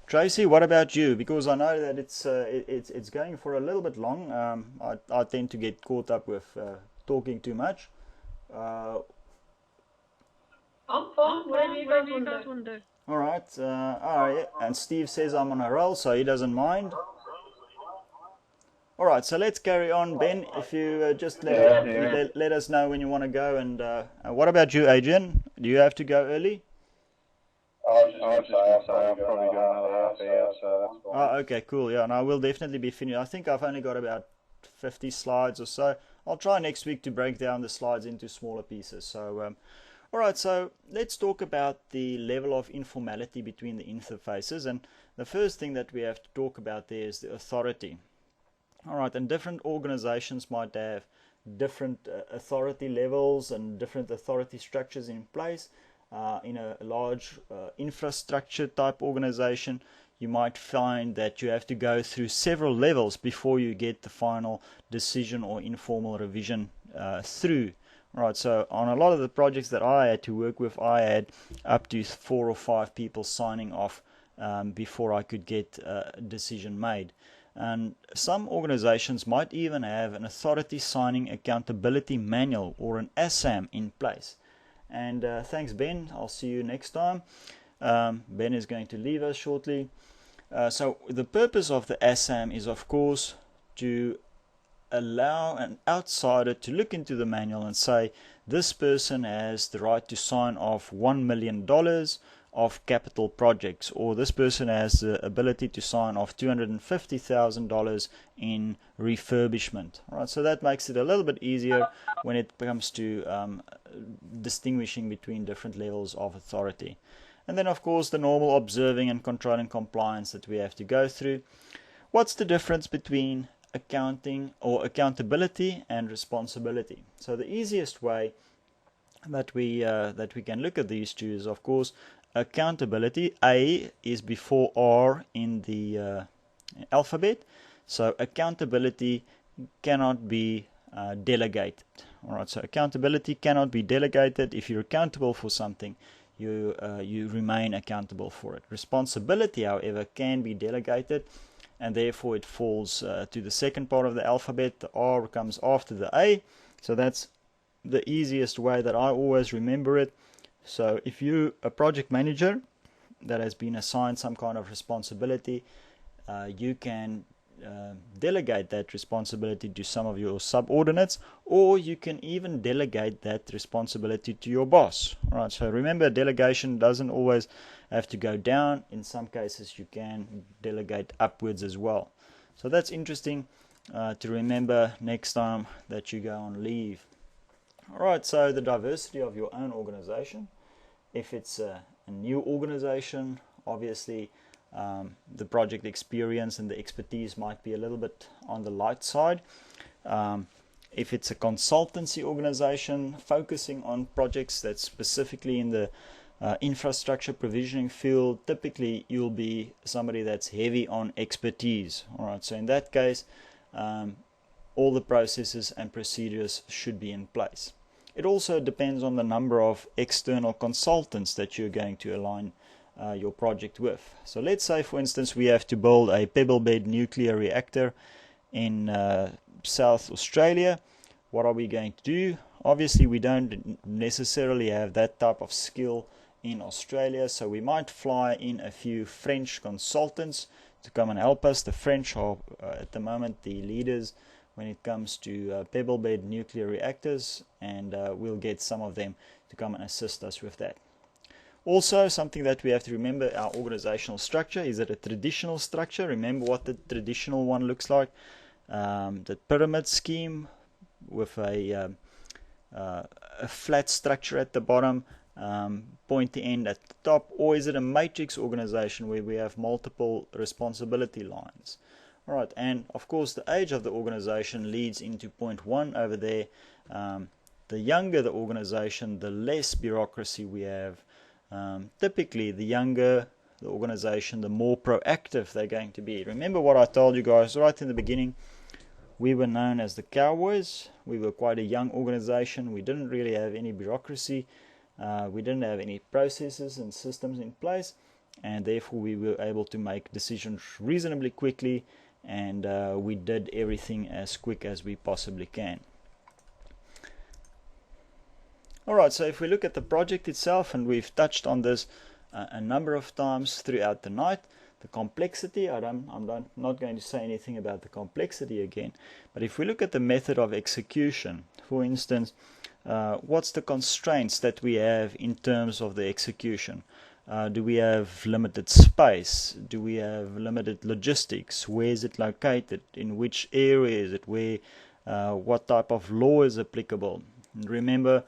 Tracy, what about you? Because I know that it's going for a little bit long. I tend to get caught up with talking too much. I'm fine. Whatever you guys want to do. All right. And Steve says I'm on a roll, so he doesn't mind. All right, so let's carry on. Ben, if you just let us know when you want to go. And what about you, Adrian? Do you have to go early? I'm probably going another half hour, so that's fine. Oh, okay, cool. Yeah, and I will definitely be finished. I think I've only got about 50 slides or so. I'll try next week to break down the slides into smaller pieces. So, all right, so let's talk about the level of informality between the interfaces. And the first thing that we have to talk about there is the authority. Alright, and different organizations might have different authority levels and different authority structures in place. In a large infrastructure type organization, you might find that you have to go through several levels before you get the final decision or informal revision through. Right, so on a lot of the projects that I had to work with, I had up to 4 or 5 people signing off before I could get a decision made. And some organizations might even have an authority signing accountability manual or an ASAM in place. And thanks, Ben. I'll see you next time. Ben is going to leave us shortly. So the purpose of the ASAM is, of course, to allow an outsider to look into the manual and say, this person has the right to sign off $1 million of capital projects, or this person has the ability to sign off $250,000 in refurbishment. All right, so that makes it a little bit easier when it comes to distinguishing between different levels of authority. And then of course the normal observing and controlling compliance that we have to go through. What's the difference between accounting or accountability and responsibility? So the easiest way that we can look at these two is, of course, accountability. A is before R in the alphabet, so accountability cannot be delegated. All right, so accountability cannot be delegated. If you're accountable for something, you remain accountable for it. Responsibility, however, can be delegated, and therefore it falls to the second part of the alphabet. The R comes after the A, so that's the easiest way that I always remember it. So if you're a project manager that has been assigned some kind of responsibility, you can delegate that responsibility to some of your subordinates, or you can even delegate that responsibility to your boss. All right, so remember, delegation doesn't always have to go down. In some cases you can delegate upwards as well. So that's interesting to remember next time that you go on leave. Alright, so the diversity of your own organization. If it's a new organization, obviously the project experience and the expertise might be a little bit on the light side. If it's a consultancy organization focusing on projects that's specifically in the infrastructure provisioning field, typically you'll be somebody that's heavy on expertise. Alright, so in that case, all the processes and procedures should be in place. It also depends on the number of external consultants that you're going to align your project with. So let's say, for instance, we have to build a pebble bed nuclear reactor in South Australia. What are we going to do? Obviously, we don't necessarily have that type of skill in Australia, so we might fly in a few French consultants to come and help us. The French are at the moment the leaders when it comes to pebble bed nuclear reactors, and we'll get some of them to come and assist us with that. Also, something that we have to remember, our organizational structure. Is it a traditional structure? Remember what the traditional one looks like. The pyramid scheme with a flat structure at the bottom, pointy end at the top, or is it a matrix organization where we have multiple responsibility lines? Alright, and of course the age of the organization leads into point 1 over there. The younger the organization, the less bureaucracy we have. Typically, the younger the organization, the more proactive they're going to be. Remember what I told you guys right in the beginning. We were known as the Cowboys. We were quite a young organization. We didn't really have any bureaucracy. We didn't have any processes and systems in place, and therefore we were able to make decisions reasonably quickly, and we did everything as quick as we possibly can. Alright, so if we look at the project itself, and we've touched on this a number of times throughout the night, the complexity, I'm not going to say anything about the complexity again, but if we look at the method of execution, for instance, what's the constraints that we have in terms of the execution? Do we have limited space? Do we have limited logistics? Where is it located? In which area is it? Where? What type of law is applicable? And remember,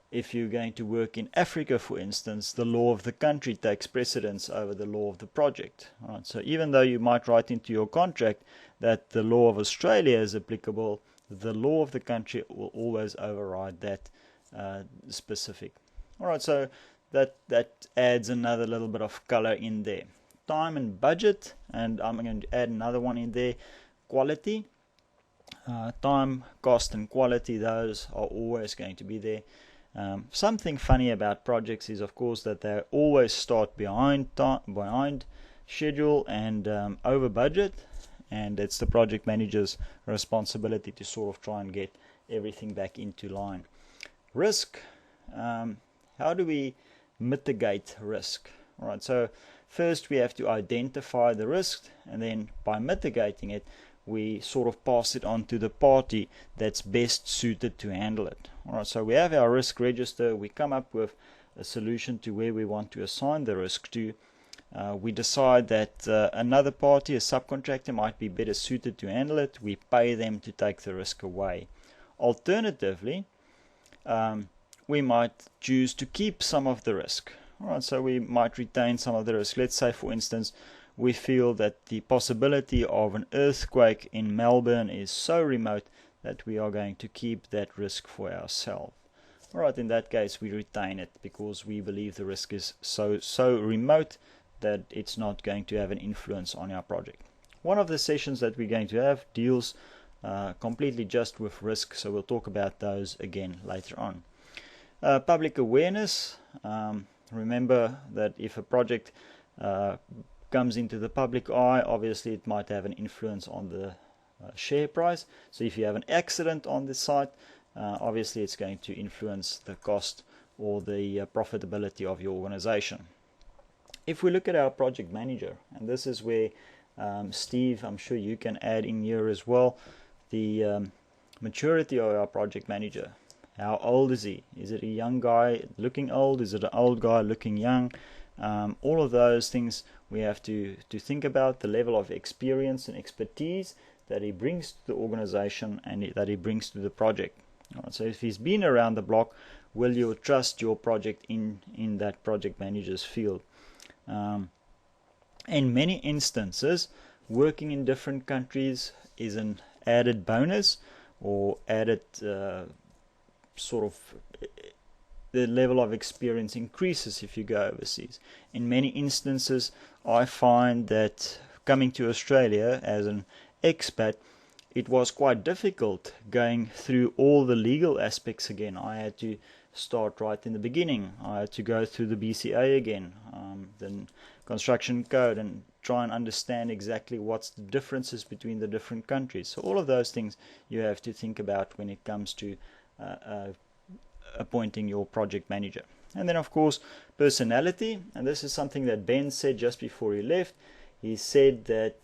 if you're going to work in Africa, for instance, the law of the country takes precedence over the law of the project. Right? So even though you might write into your contract that the law of Australia is applicable, the law of the country will always override that specific. Alright, so that adds another little bit of color in there. Time and budget, and I'm going to add another one in there. Quality. Time, cost and quality, those are always going to be there. Something funny about projects is, of course, that they always start behind schedule and over budget, and it's the project manager's responsibility to sort of try and get everything back into line. Risk. How do we mitigate risk? All right, so first we have to identify the risk, and then by mitigating it, we sort of pass it on to the party that's best suited to handle it. Alright, so we have our risk register. We come up with a solution to where we want to assign the risk to, we decide that another party, a subcontractor, might be better suited to handle it. We pay them to take the risk away. Alternatively, we might choose to keep some of the risk. All right, so we might retain some of the risk. Let's say, for instance, we feel that the possibility of an earthquake in Melbourne is so remote that we are going to keep that risk for ourselves. All right, in that case, we retain it because we believe the risk is so remote that it's not going to have an influence on our project. One of the sessions that we're going to have deals completely just with risk, so we'll talk about those again later on. Public awareness. Remember that if a project comes into the public eye, obviously it might have an influence on the share price. So if you have an accident on the site, obviously it's going to influence the cost or the profitability of your organization. If we look at our project manager, and this is where Steve, I'm sure you can add in here as well, the maturity of our project manager. How old is he? Is it a young guy looking old? Is it an old guy looking young? All of those things we have to think about, the level of experience and expertise that he brings to the organization and that he brings to the project. Right, so if he's been around the block, will you trust your project in that project manager's field? In many instances, working in different countries is an added bonus or added sort of the level of experience increases if you go overseas. In many instances, I find that coming to Australia as an expat, it was quite difficult going through all the legal aspects again. I had to start right in the beginning. I had to go through the BCA again, the construction code, and try and understand exactly what's the differences between the different countries. So all of those things you have to think about when it comes to appointing your project manager. And then of course personality, and this is something that Ben said just before he left. He said that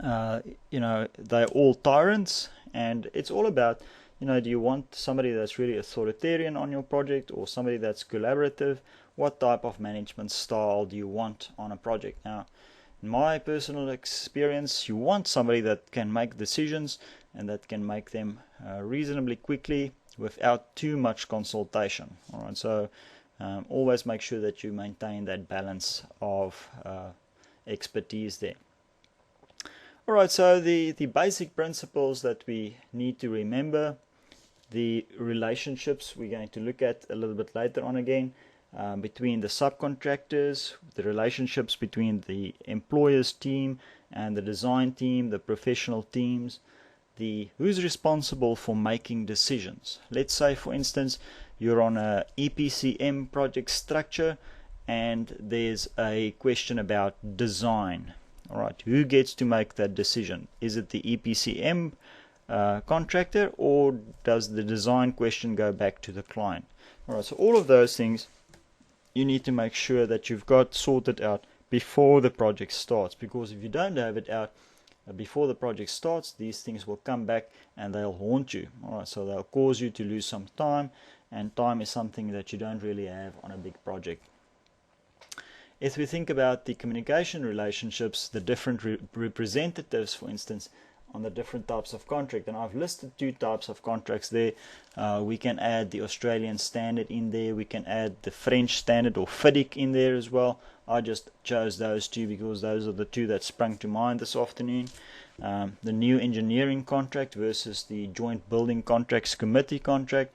they're all tyrants, and it's all about, do you want somebody that's really authoritarian on your project or somebody that's collaborative? What type of management style do you want on a project? Now, in my personal experience, you want somebody that can make decisions and that can make them reasonably quickly without too much consultation. All right, so always make sure that you maintain that balance of expertise there. All right, so the basic principles that we need to remember, the relationships we're going to look at a little bit later on again, between the subcontractors, the relationships between the employer's team and the design team, the professional teams, who's responsible for making decisions. Let's say, for instance, you're on a EPCM project structure and there's a question about design. All right, who gets to make that decision? Is it the EPCM contractor, or does the design question go back to the client? All right, so all of those things you need to make sure that you've got sorted out before the project starts, because if you don't have it out before the project starts, these things will come back and they'll haunt you. All right, so they'll cause you to lose some time, and time is something that you don't really have on a big project. If we think about the communication relationships, the different representatives, for instance, on the different types of contract, and I've listed 2 types of contracts there. We can add the Australian standard in there, we can add the French standard or FIDIC in there as well. I just chose those 2 because those are the 2 that sprung to mind this afternoon. The new engineering contract versus the joint building contracts committee contract.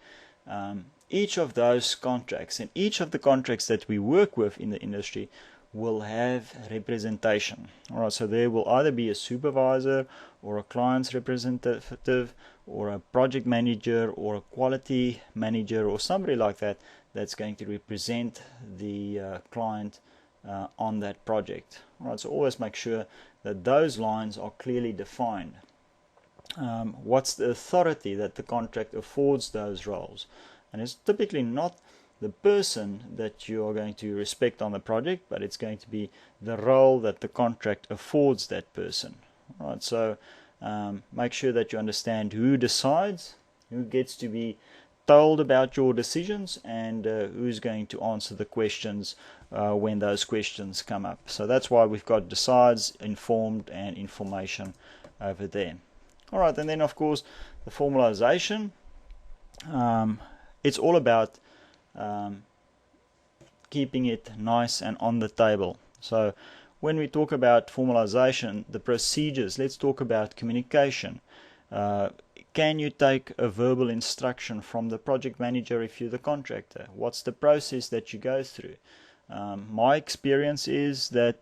Each of those contracts and each of the contracts that we work with in the industry will have representation. All right, so there will either be a supervisor or a client's representative or a project manager or a quality manager or somebody like that that's going to represent the client on that project. All right, so always make sure that those lines are clearly defined. What's the authority that the contract affords those roles? And it's typically not the person that you are going to respect on the project, but it's going to be the role that the contract affords that person. All right, so make sure that you understand who decides, who gets to be told about your decisions and who's going to answer the questions when those questions come up. So that's why we've got decides, informed, and information over there. All right, and then of course the formalization. It's all about keeping it nice and on the table. So when we talk about formalization, the procedures, let's talk about communication. Can you take a verbal instruction from the project manager if you're the contractor? What's the process that you go through? My experience is that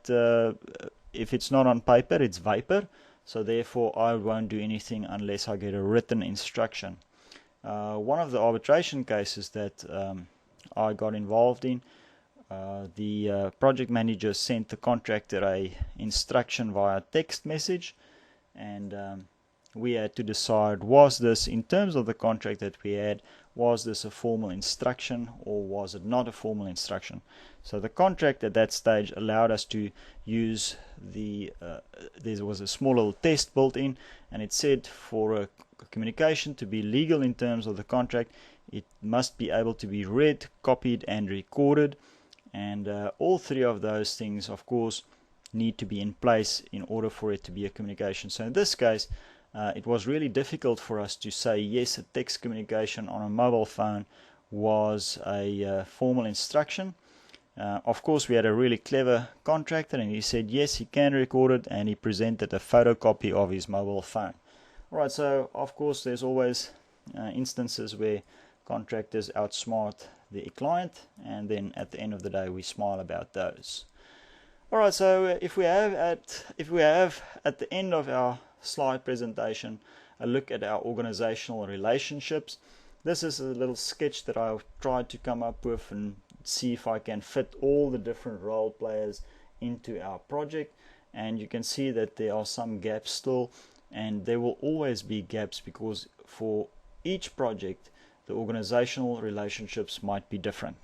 if it's not on paper, it's vapor. So therefore, I won't do anything unless I get a written instruction. One of the arbitration cases that I got involved in, the project manager sent the contractor a instruction via text message, and we had to decide, was this, in terms of the contract that we had, was this a formal instruction or was it not a formal instruction? So the contract at that stage allowed us to use there was a small little test built in, and it said for a communication to be legal in terms of the contract, it must be able to be read, copied, and recorded. And all three of those things, of course, need to be in place in order for it to be a communication. So in this case, it was really difficult for us to say yes, a text communication on a mobile phone was a formal instruction. Of course, we had a really clever contractor, and he said yes, he can record it, and he presented a photocopy of his mobile phone. Alright, so of course there's always instances where contractors outsmart the client, and then at the end of the day we smile about those. Alright, so if we have at the end of our slide presentation a look at our organizational relationships. This is a little sketch that I've tried to come up with and see if I can fit all the different role players into our project, and you can see that there are some gaps still, and there will always be gaps because for each project the organizational relationships might be different.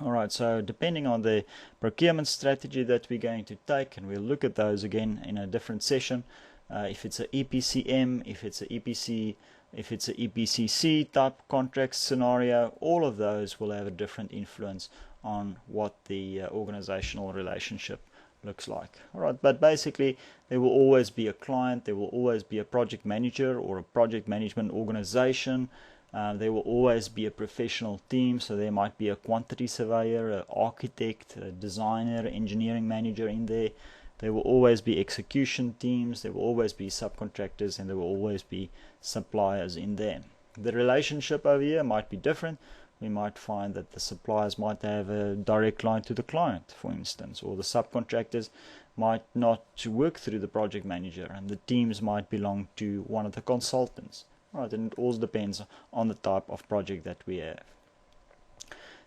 Alright, so depending on the procurement strategy that we're going to take, and we'll look at those again in a different session, if it's an EPCM, if it's an EPC, if it's an EPCC type contract scenario, all of those will have a different influence on what the organizational relationship looks like. Alright, but basically there will always be a client, there will always be a project manager or a project management organization. There will always be a professional team, so there might be a quantity surveyor, an architect, a designer, engineering manager in there. There will always be execution teams, there will always be subcontractors, and there will always be suppliers in there. The relationship over here might be different. We might find that the suppliers might have a direct line to the client, for instance, or the subcontractors might not work through the project manager, and the teams might belong to one of the consultants. Right, and it all depends on the type of project that we have.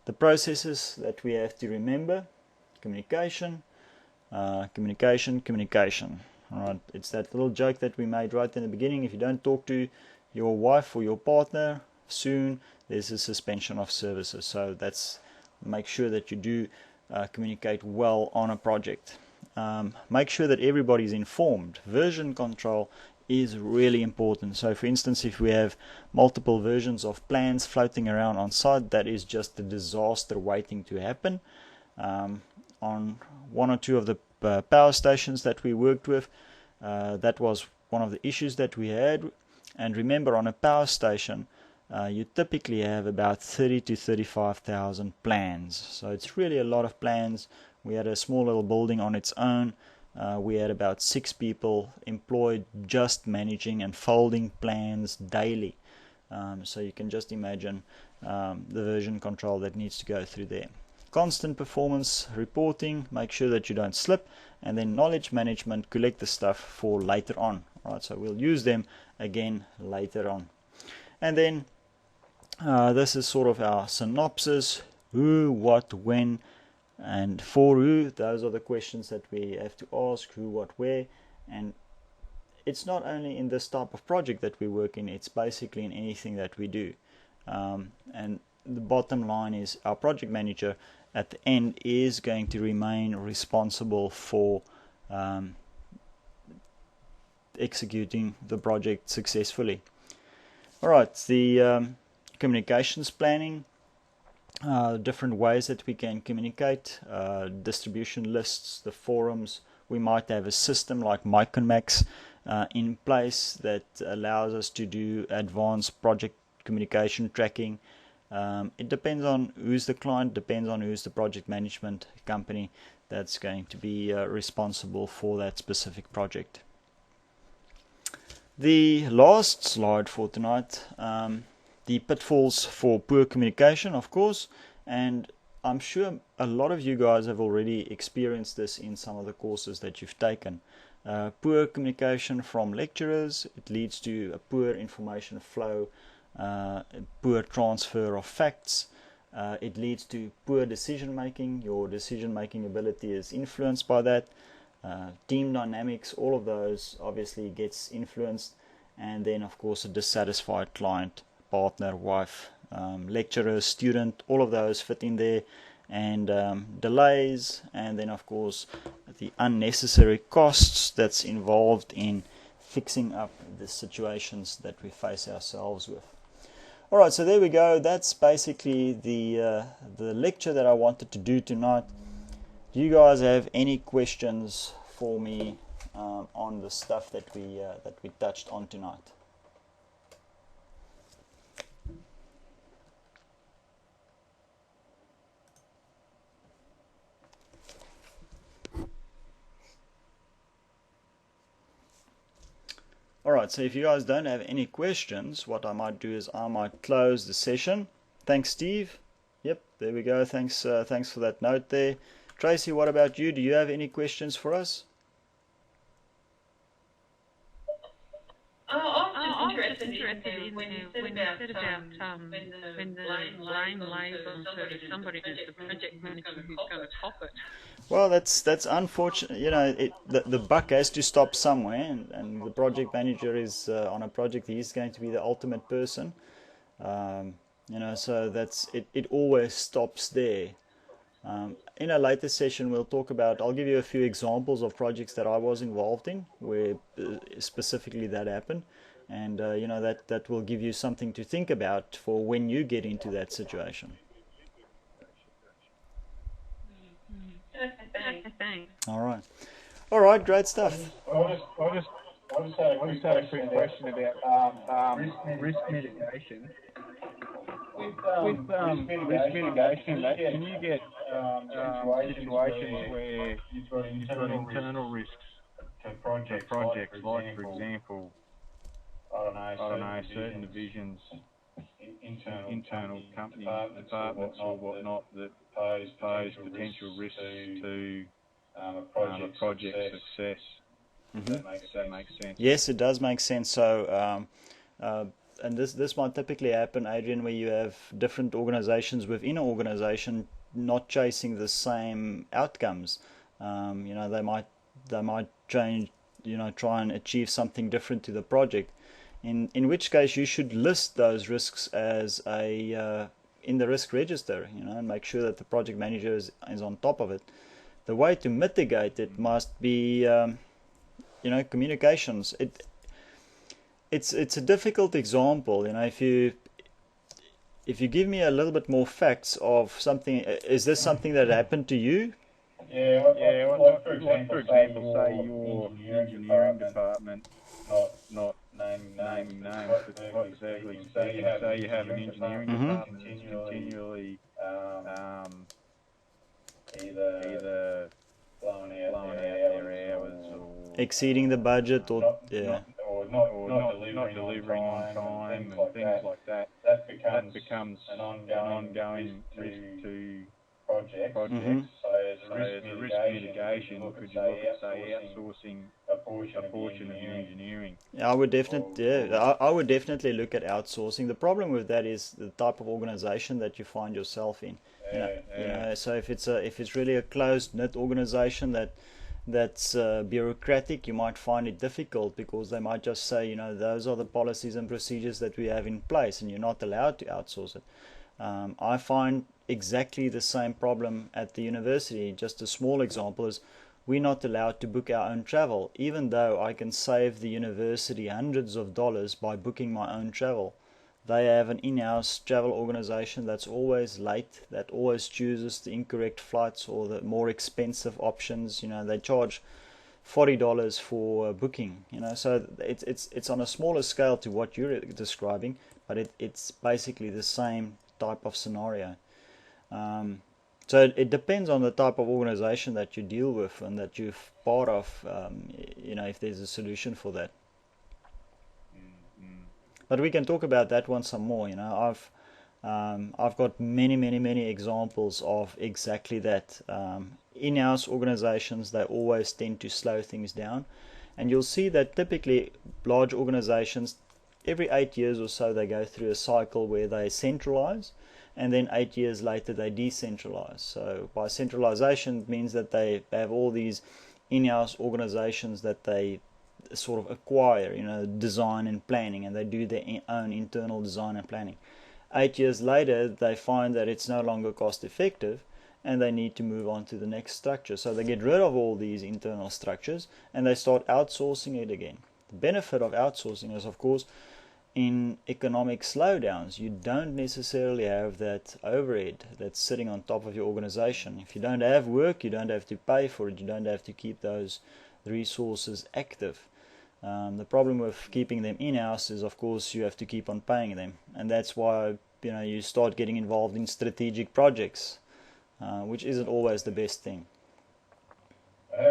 The processes that we have to remember: communication, communication. Alright, it's that little joke that we made right in the beginning. If you don't talk to your wife or your partner soon, there's a suspension of services. So that's, make sure that you do communicate well on a project. Make sure that everybody's informed. Version control is really important. So for instance, if we have multiple versions of plans floating around on site, that is just a disaster waiting to happen. On one or two of the power stations that we worked with, that was one of the issues that we had. And remember, on a power station you typically have about 30 to 35,000 plans, so it's really a lot of plans. We had a small little building on its own. We had about 6 people employed just managing and folding plans daily. So you can just imagine the version control that needs to go through there. Constant performance reporting, make sure that you don't slip, and then knowledge management, collect the stuff for later on. Right, so we'll use them again later on. And then this is sort of our synopsis: who, what, when, and for who. Those are the questions that we have to ask: who, what, where. And it's not only in this type of project that we work in, it's basically in anything that we do. And the bottom line is, our project manager at the end is going to remain responsible for executing the project successfully. Alright, the communications planning, different ways that we can communicate, distribution lists, the forums. We might have a system like Myconmax in place that allows us to do advanced project communication tracking. It depends on who's the client, depends on who's the project management company that's going to be responsible for that specific project. The last slide for tonight, the pitfalls for poor communication, of course, and I'm sure a lot of you guys have already experienced this in some of the courses that you've taken. Poor communication from lecturers, it leads to a poor information flow, poor transfer of facts. It leads to poor decision making. Your decision making ability is influenced by that. Team dynamics, all of those obviously gets influenced. And then of course a dissatisfied client, partner, wife, lecturer, student, all of those fit in there. And delays, and then of course the unnecessary costs that's involved in fixing up the situations that we face ourselves with. Alright, so there we go. That's basically the lecture that I wanted to do tonight. Do you guys have any questions for me on the stuff that we touched on tonight? Alright, so if you guys don't have any questions, what I might do is I might close the session. Thanks, Steve. Yep, there we go. Thanks for that note there. Tracy, what about you? Do you have any questions for us? I'm just interested in when you said about when the blame lays on somebody who's the project manager who's going to top it. Well, that's unfortunate. You know, the buck has to stop somewhere, and the project manager is on a project. He's going to be the ultimate person. You know, so that's it. It always stops there. In a later session, we'll talk about. I'll give you a few examples of projects that I was involved in where specifically that happened, and you know that will give you something to think about for when you get into that situation. Thanks. All right, great stuff. I just had a quick question about risk mitigation. With risk mitigation, can you get situations where you've got internal risks to projects, like for example, I don't know, certain divisions, internal company departments or whatnot that pose potential risks to a project success. Mm-hmm. That makes sense. Yes, it does make sense. So, and this might typically happen, Adrian, where you have different organizations within an organization not chasing the same outcomes. You know, they might change, you know, try and achieve something different to the project. In which case, you should list those risks as in the risk register, you know, and make sure that the project manager is on top of it. The way to mitigate it must be, you know, communications. It's a difficult example, you know. If you give me a little bit more facts of something, is this something that happened to you? Yeah. Like for example, say your engineering department, not naming names, but what exactly? Say you have an engineering department that's continually either blowing out their hours or Exceeding the budget, or not delivering on time and things like that. That becomes an ongoing risk to projects. Mm-hmm. So as a risk mitigation, could you look at, say, outsourcing a portion of the engineering? I would definitely look at outsourcing. The problem with that is the type of organization that you find yourself in. You know, so if it's really a closed-knit organization that's bureaucratic, you might find it difficult because they might just say, you know, those are the policies and procedures that we have in place, and you're not allowed to outsource it. I find exactly the same problem at the university. Just a small example is we're not allowed to book our own travel, even though I can save the university hundreds of dollars by booking my own travel. they have an in-house travel organization that's always late, that always chooses the incorrect flights or the more expensive options. They charge $40 for booking. So it's on a smaller scale to what you're describing, but it's basically the same type of scenario. So it depends on the type of organization that you deal with and that you're part of, if there's a solution for that. But we can talk about that one some more. I've got many examples of exactly that. In-house organizations, they always tend to slow things down, and you'll see that typically large organizations, every 8 years or so, they go through a cycle where they centralize, and then 8 years later they decentralize. So by centralization, it means that they have all these in-house organizations that they sort of acquire, design and planning, and they do their own internal design and planning. 8 years later, they find that it's no longer cost effective, and they need to move on to the next structure. So they get rid of all these internal structures and they start outsourcing it again. The benefit of outsourcing is, of course, in economic slowdowns, you don't necessarily have that overhead that's sitting on top of your organization. If you don't have work, you don't have to pay for it. You don't have to keep those resources active. The problem with keeping them in-house is, of course, you have to keep on paying them, and that's why you start getting involved in strategic projects, which isn't always the best thing. I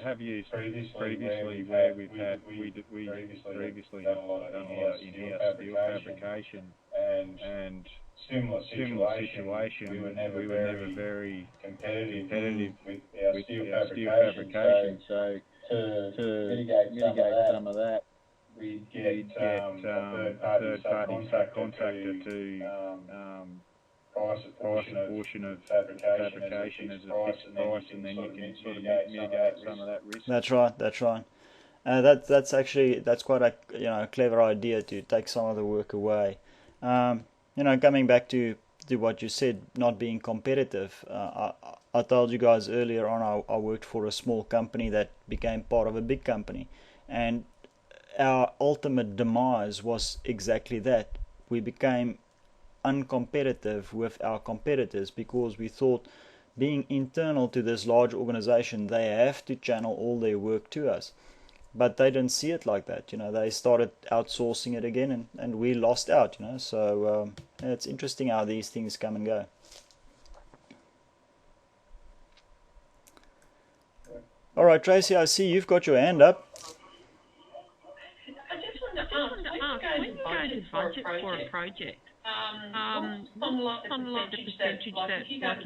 have used previously where we previously done a lot of in-house steel fabrication, and similar situation. We were never very competitive with our steel fabrication. So to mitigate some of that, we'd get a third-party subcontractor to price a portion of fabrication as a fixed price, and then you can sort of mitigate some of that risk. That's right. That's quite a clever idea to take some of the work away. Coming back to what you said, not being competitive. I told you guys earlier on, I worked for a small company that became part of a big company, and our ultimate demise was exactly that. We became uncompetitive with our competitors because we thought, being internal to this large organization, they have to channel all their work to us. But they didn't see it like that. They started outsourcing it again, and we lost out. So it's interesting how these things come and go. All right, Tracy, I see you've got your hand up. I just wanted to ask, when you go to budget for a project, what's the percentage that, like, if you go to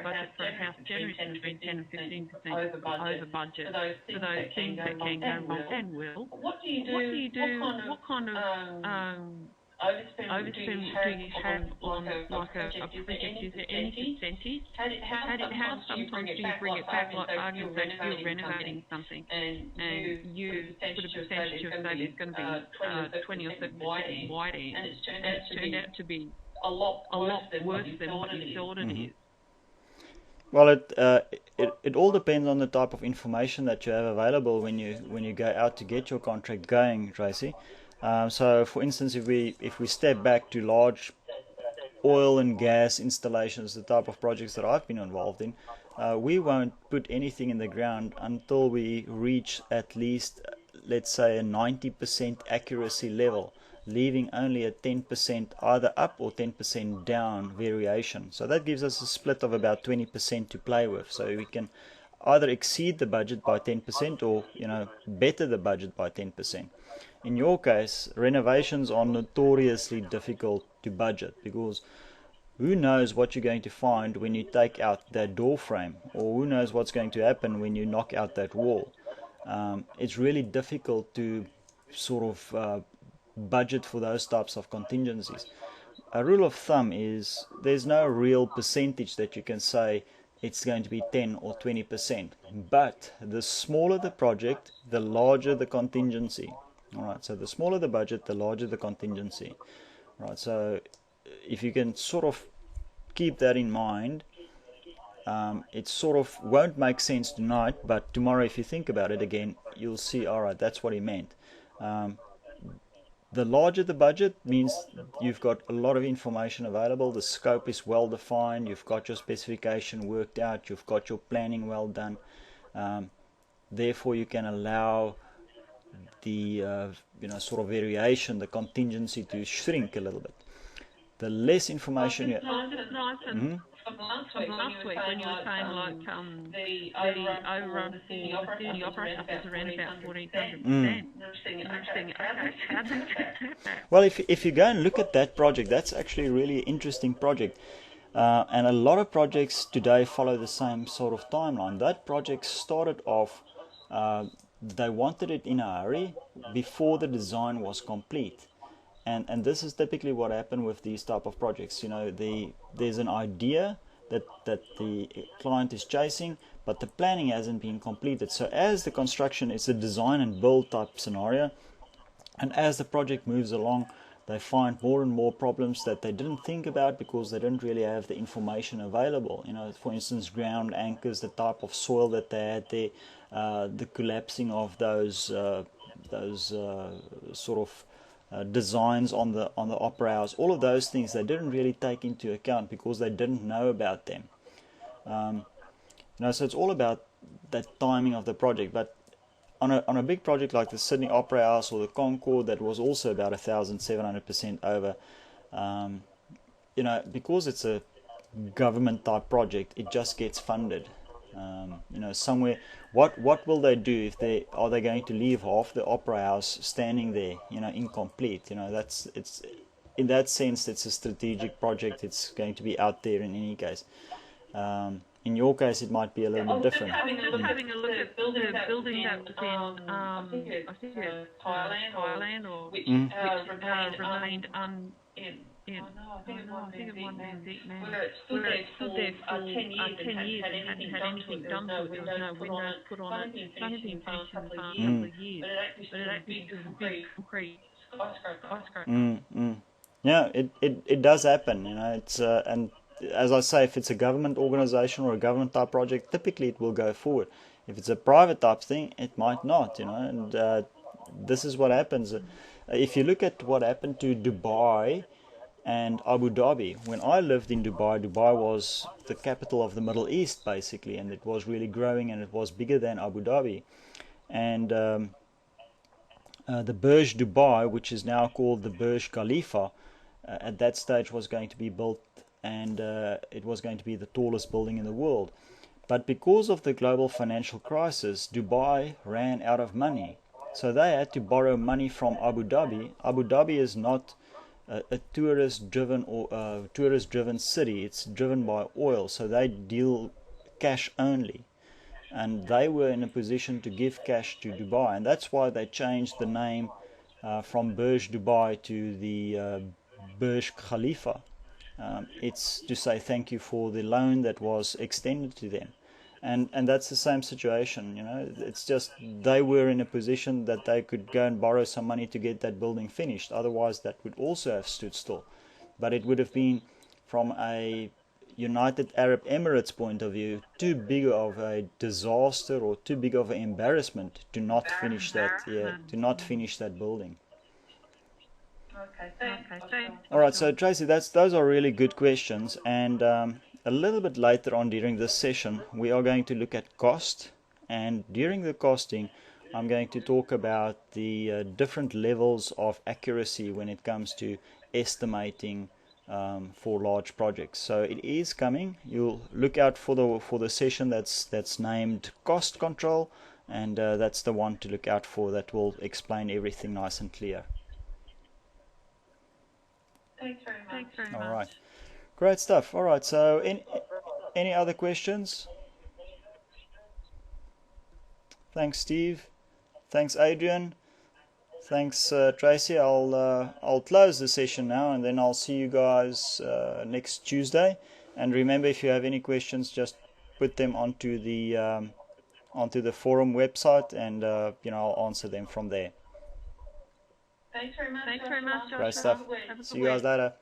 budget for a house, generally it's between 10 and 15% over budget for those things that can go wrong and will. What do you do? What kind of overspend do you have on like a project? Is there any percentage? How sometimes do you bring it back? Like, arguably, if you're renovating something and you put a percentage of, say, it's going to be 20 or 30% wide end, and it's turned out to be a lot worse than what you thought it is. Well, it all depends on the type of information that you have available when you go out to get your contract going, Tracy. So, for instance, if we step back to large oil and gas installations, the type of projects that I've been involved in, we won't put anything in the ground until we reach at least, let's say, a 90% accuracy level, leaving only a 10% either up or 10% down variation. So that gives us a split of about 20% to play with. So we can either exceed the budget by 10% or better the budget by 10%. In your case, renovations are notoriously difficult to budget because who knows what you're going to find when you take out that door frame, or who knows what's going to happen when you knock out that wall. It's really difficult to sort of budget for those types of contingencies. A rule of thumb is there's no real percentage that you can say it's going to be 10 or 20%, but the smaller the project, the larger the contingency. All right, so the smaller the budget, the larger the contingency. All right, so if you can sort of keep that in mind, it sort of won't make sense tonight, but tomorrow if you think about it again, you'll see, all right, that's what he meant. The larger the budget means you've got a lot of information available, the scope is well defined, you've got your specification worked out, you've got your planning well done. Therefore, you can allow the sort of variation, the contingency to shrink a little bit. The less information you... Last week when you were saying like the overrun for the operator was around about 1400%. Well, if you go and look at that project, that's actually a really interesting project. And a lot of projects today follow the same sort of timeline. That project started off, they wanted it in a hurry before the design was complete. And this is typically what happened with these type of projects. There's an idea that the client is chasing, but the planning hasn't been completed. So as the construction is a design and build type scenario, and as the project moves along, they find more and more problems that they didn't think about because they didn't really have the information available. For instance, ground anchors, the type of soil that they had there, the collapsing of those sort of designs on the opera house, all of those things they didn't really take into account because they didn't know about them. So it's all about that timing of the project. But on a big project like the Sydney Opera House or the Concord, that was also about 1,700% over. Because it's a government type project, it just gets funded. Somewhere, what will they do if are they going to leave half the opera house standing there, incomplete? It's in that sense, it's a strategic project. It's going to be out there in any case. In your case, it might be a little bit different. Having a look at the building that was in, I think it's Thailand, or which remained I think it was in Vietnam, where it stood there for 10 years and hadn't had anything done to it. There was no windows put on it. It's only been finished in the past couple of years, but it actually stood a big concrete skyscraper. Yeah, it does happen. It's and as I say, if it's a government organisation or a government type project, typically it will go forward. If it's a private type thing, it might not. And this is what happens. If you look at what happened to Dubai and Abu Dhabi. When I lived in Dubai, Dubai was the capital of the Middle East, basically, and it was really growing, and it was bigger than Abu Dhabi. And the Burj Dubai, which is now called the Burj Khalifa, at that stage was going to be built, and it was going to be the tallest building in the world. But because of the global financial crisis, Dubai ran out of money. So they had to borrow money from Abu Dhabi. Abu Dhabi is not a tourist-driven city. It's driven by oil, so they deal cash only. And they were in a position to give cash to Dubai, and that's why they changed the name from Burj Dubai to the Burj Khalifa. It's to say thank you for the loan that was extended to them. And that's the same situation, it's just they were in a position that they could go and borrow some money to get that building finished. Otherwise that would also have stood still. But it would have been, from a United Arab Emirates point of view, too big of a disaster or too big of an embarrassment to not finish that building. Okay, thanks. All right, so Tracy, those are really good questions, and a little bit later on during this session, we are going to look at cost, and during the costing, I'm going to talk about the different levels of accuracy when it comes to estimating for large projects. So it is coming. You'll look out for the session that's named cost control, and that's the one to look out for. That will explain everything nice and clear. Thanks very much. All right. Great stuff. All right. So, any other questions? Thanks, Steve. Thanks, Adrian. Thanks, Tracy. I'll close the session now, and then I'll see you guys next Tuesday. And remember, if you have any questions, just put them onto the forum website, and I'll answer them from there. Thanks very much. Great stuff. See you guys later.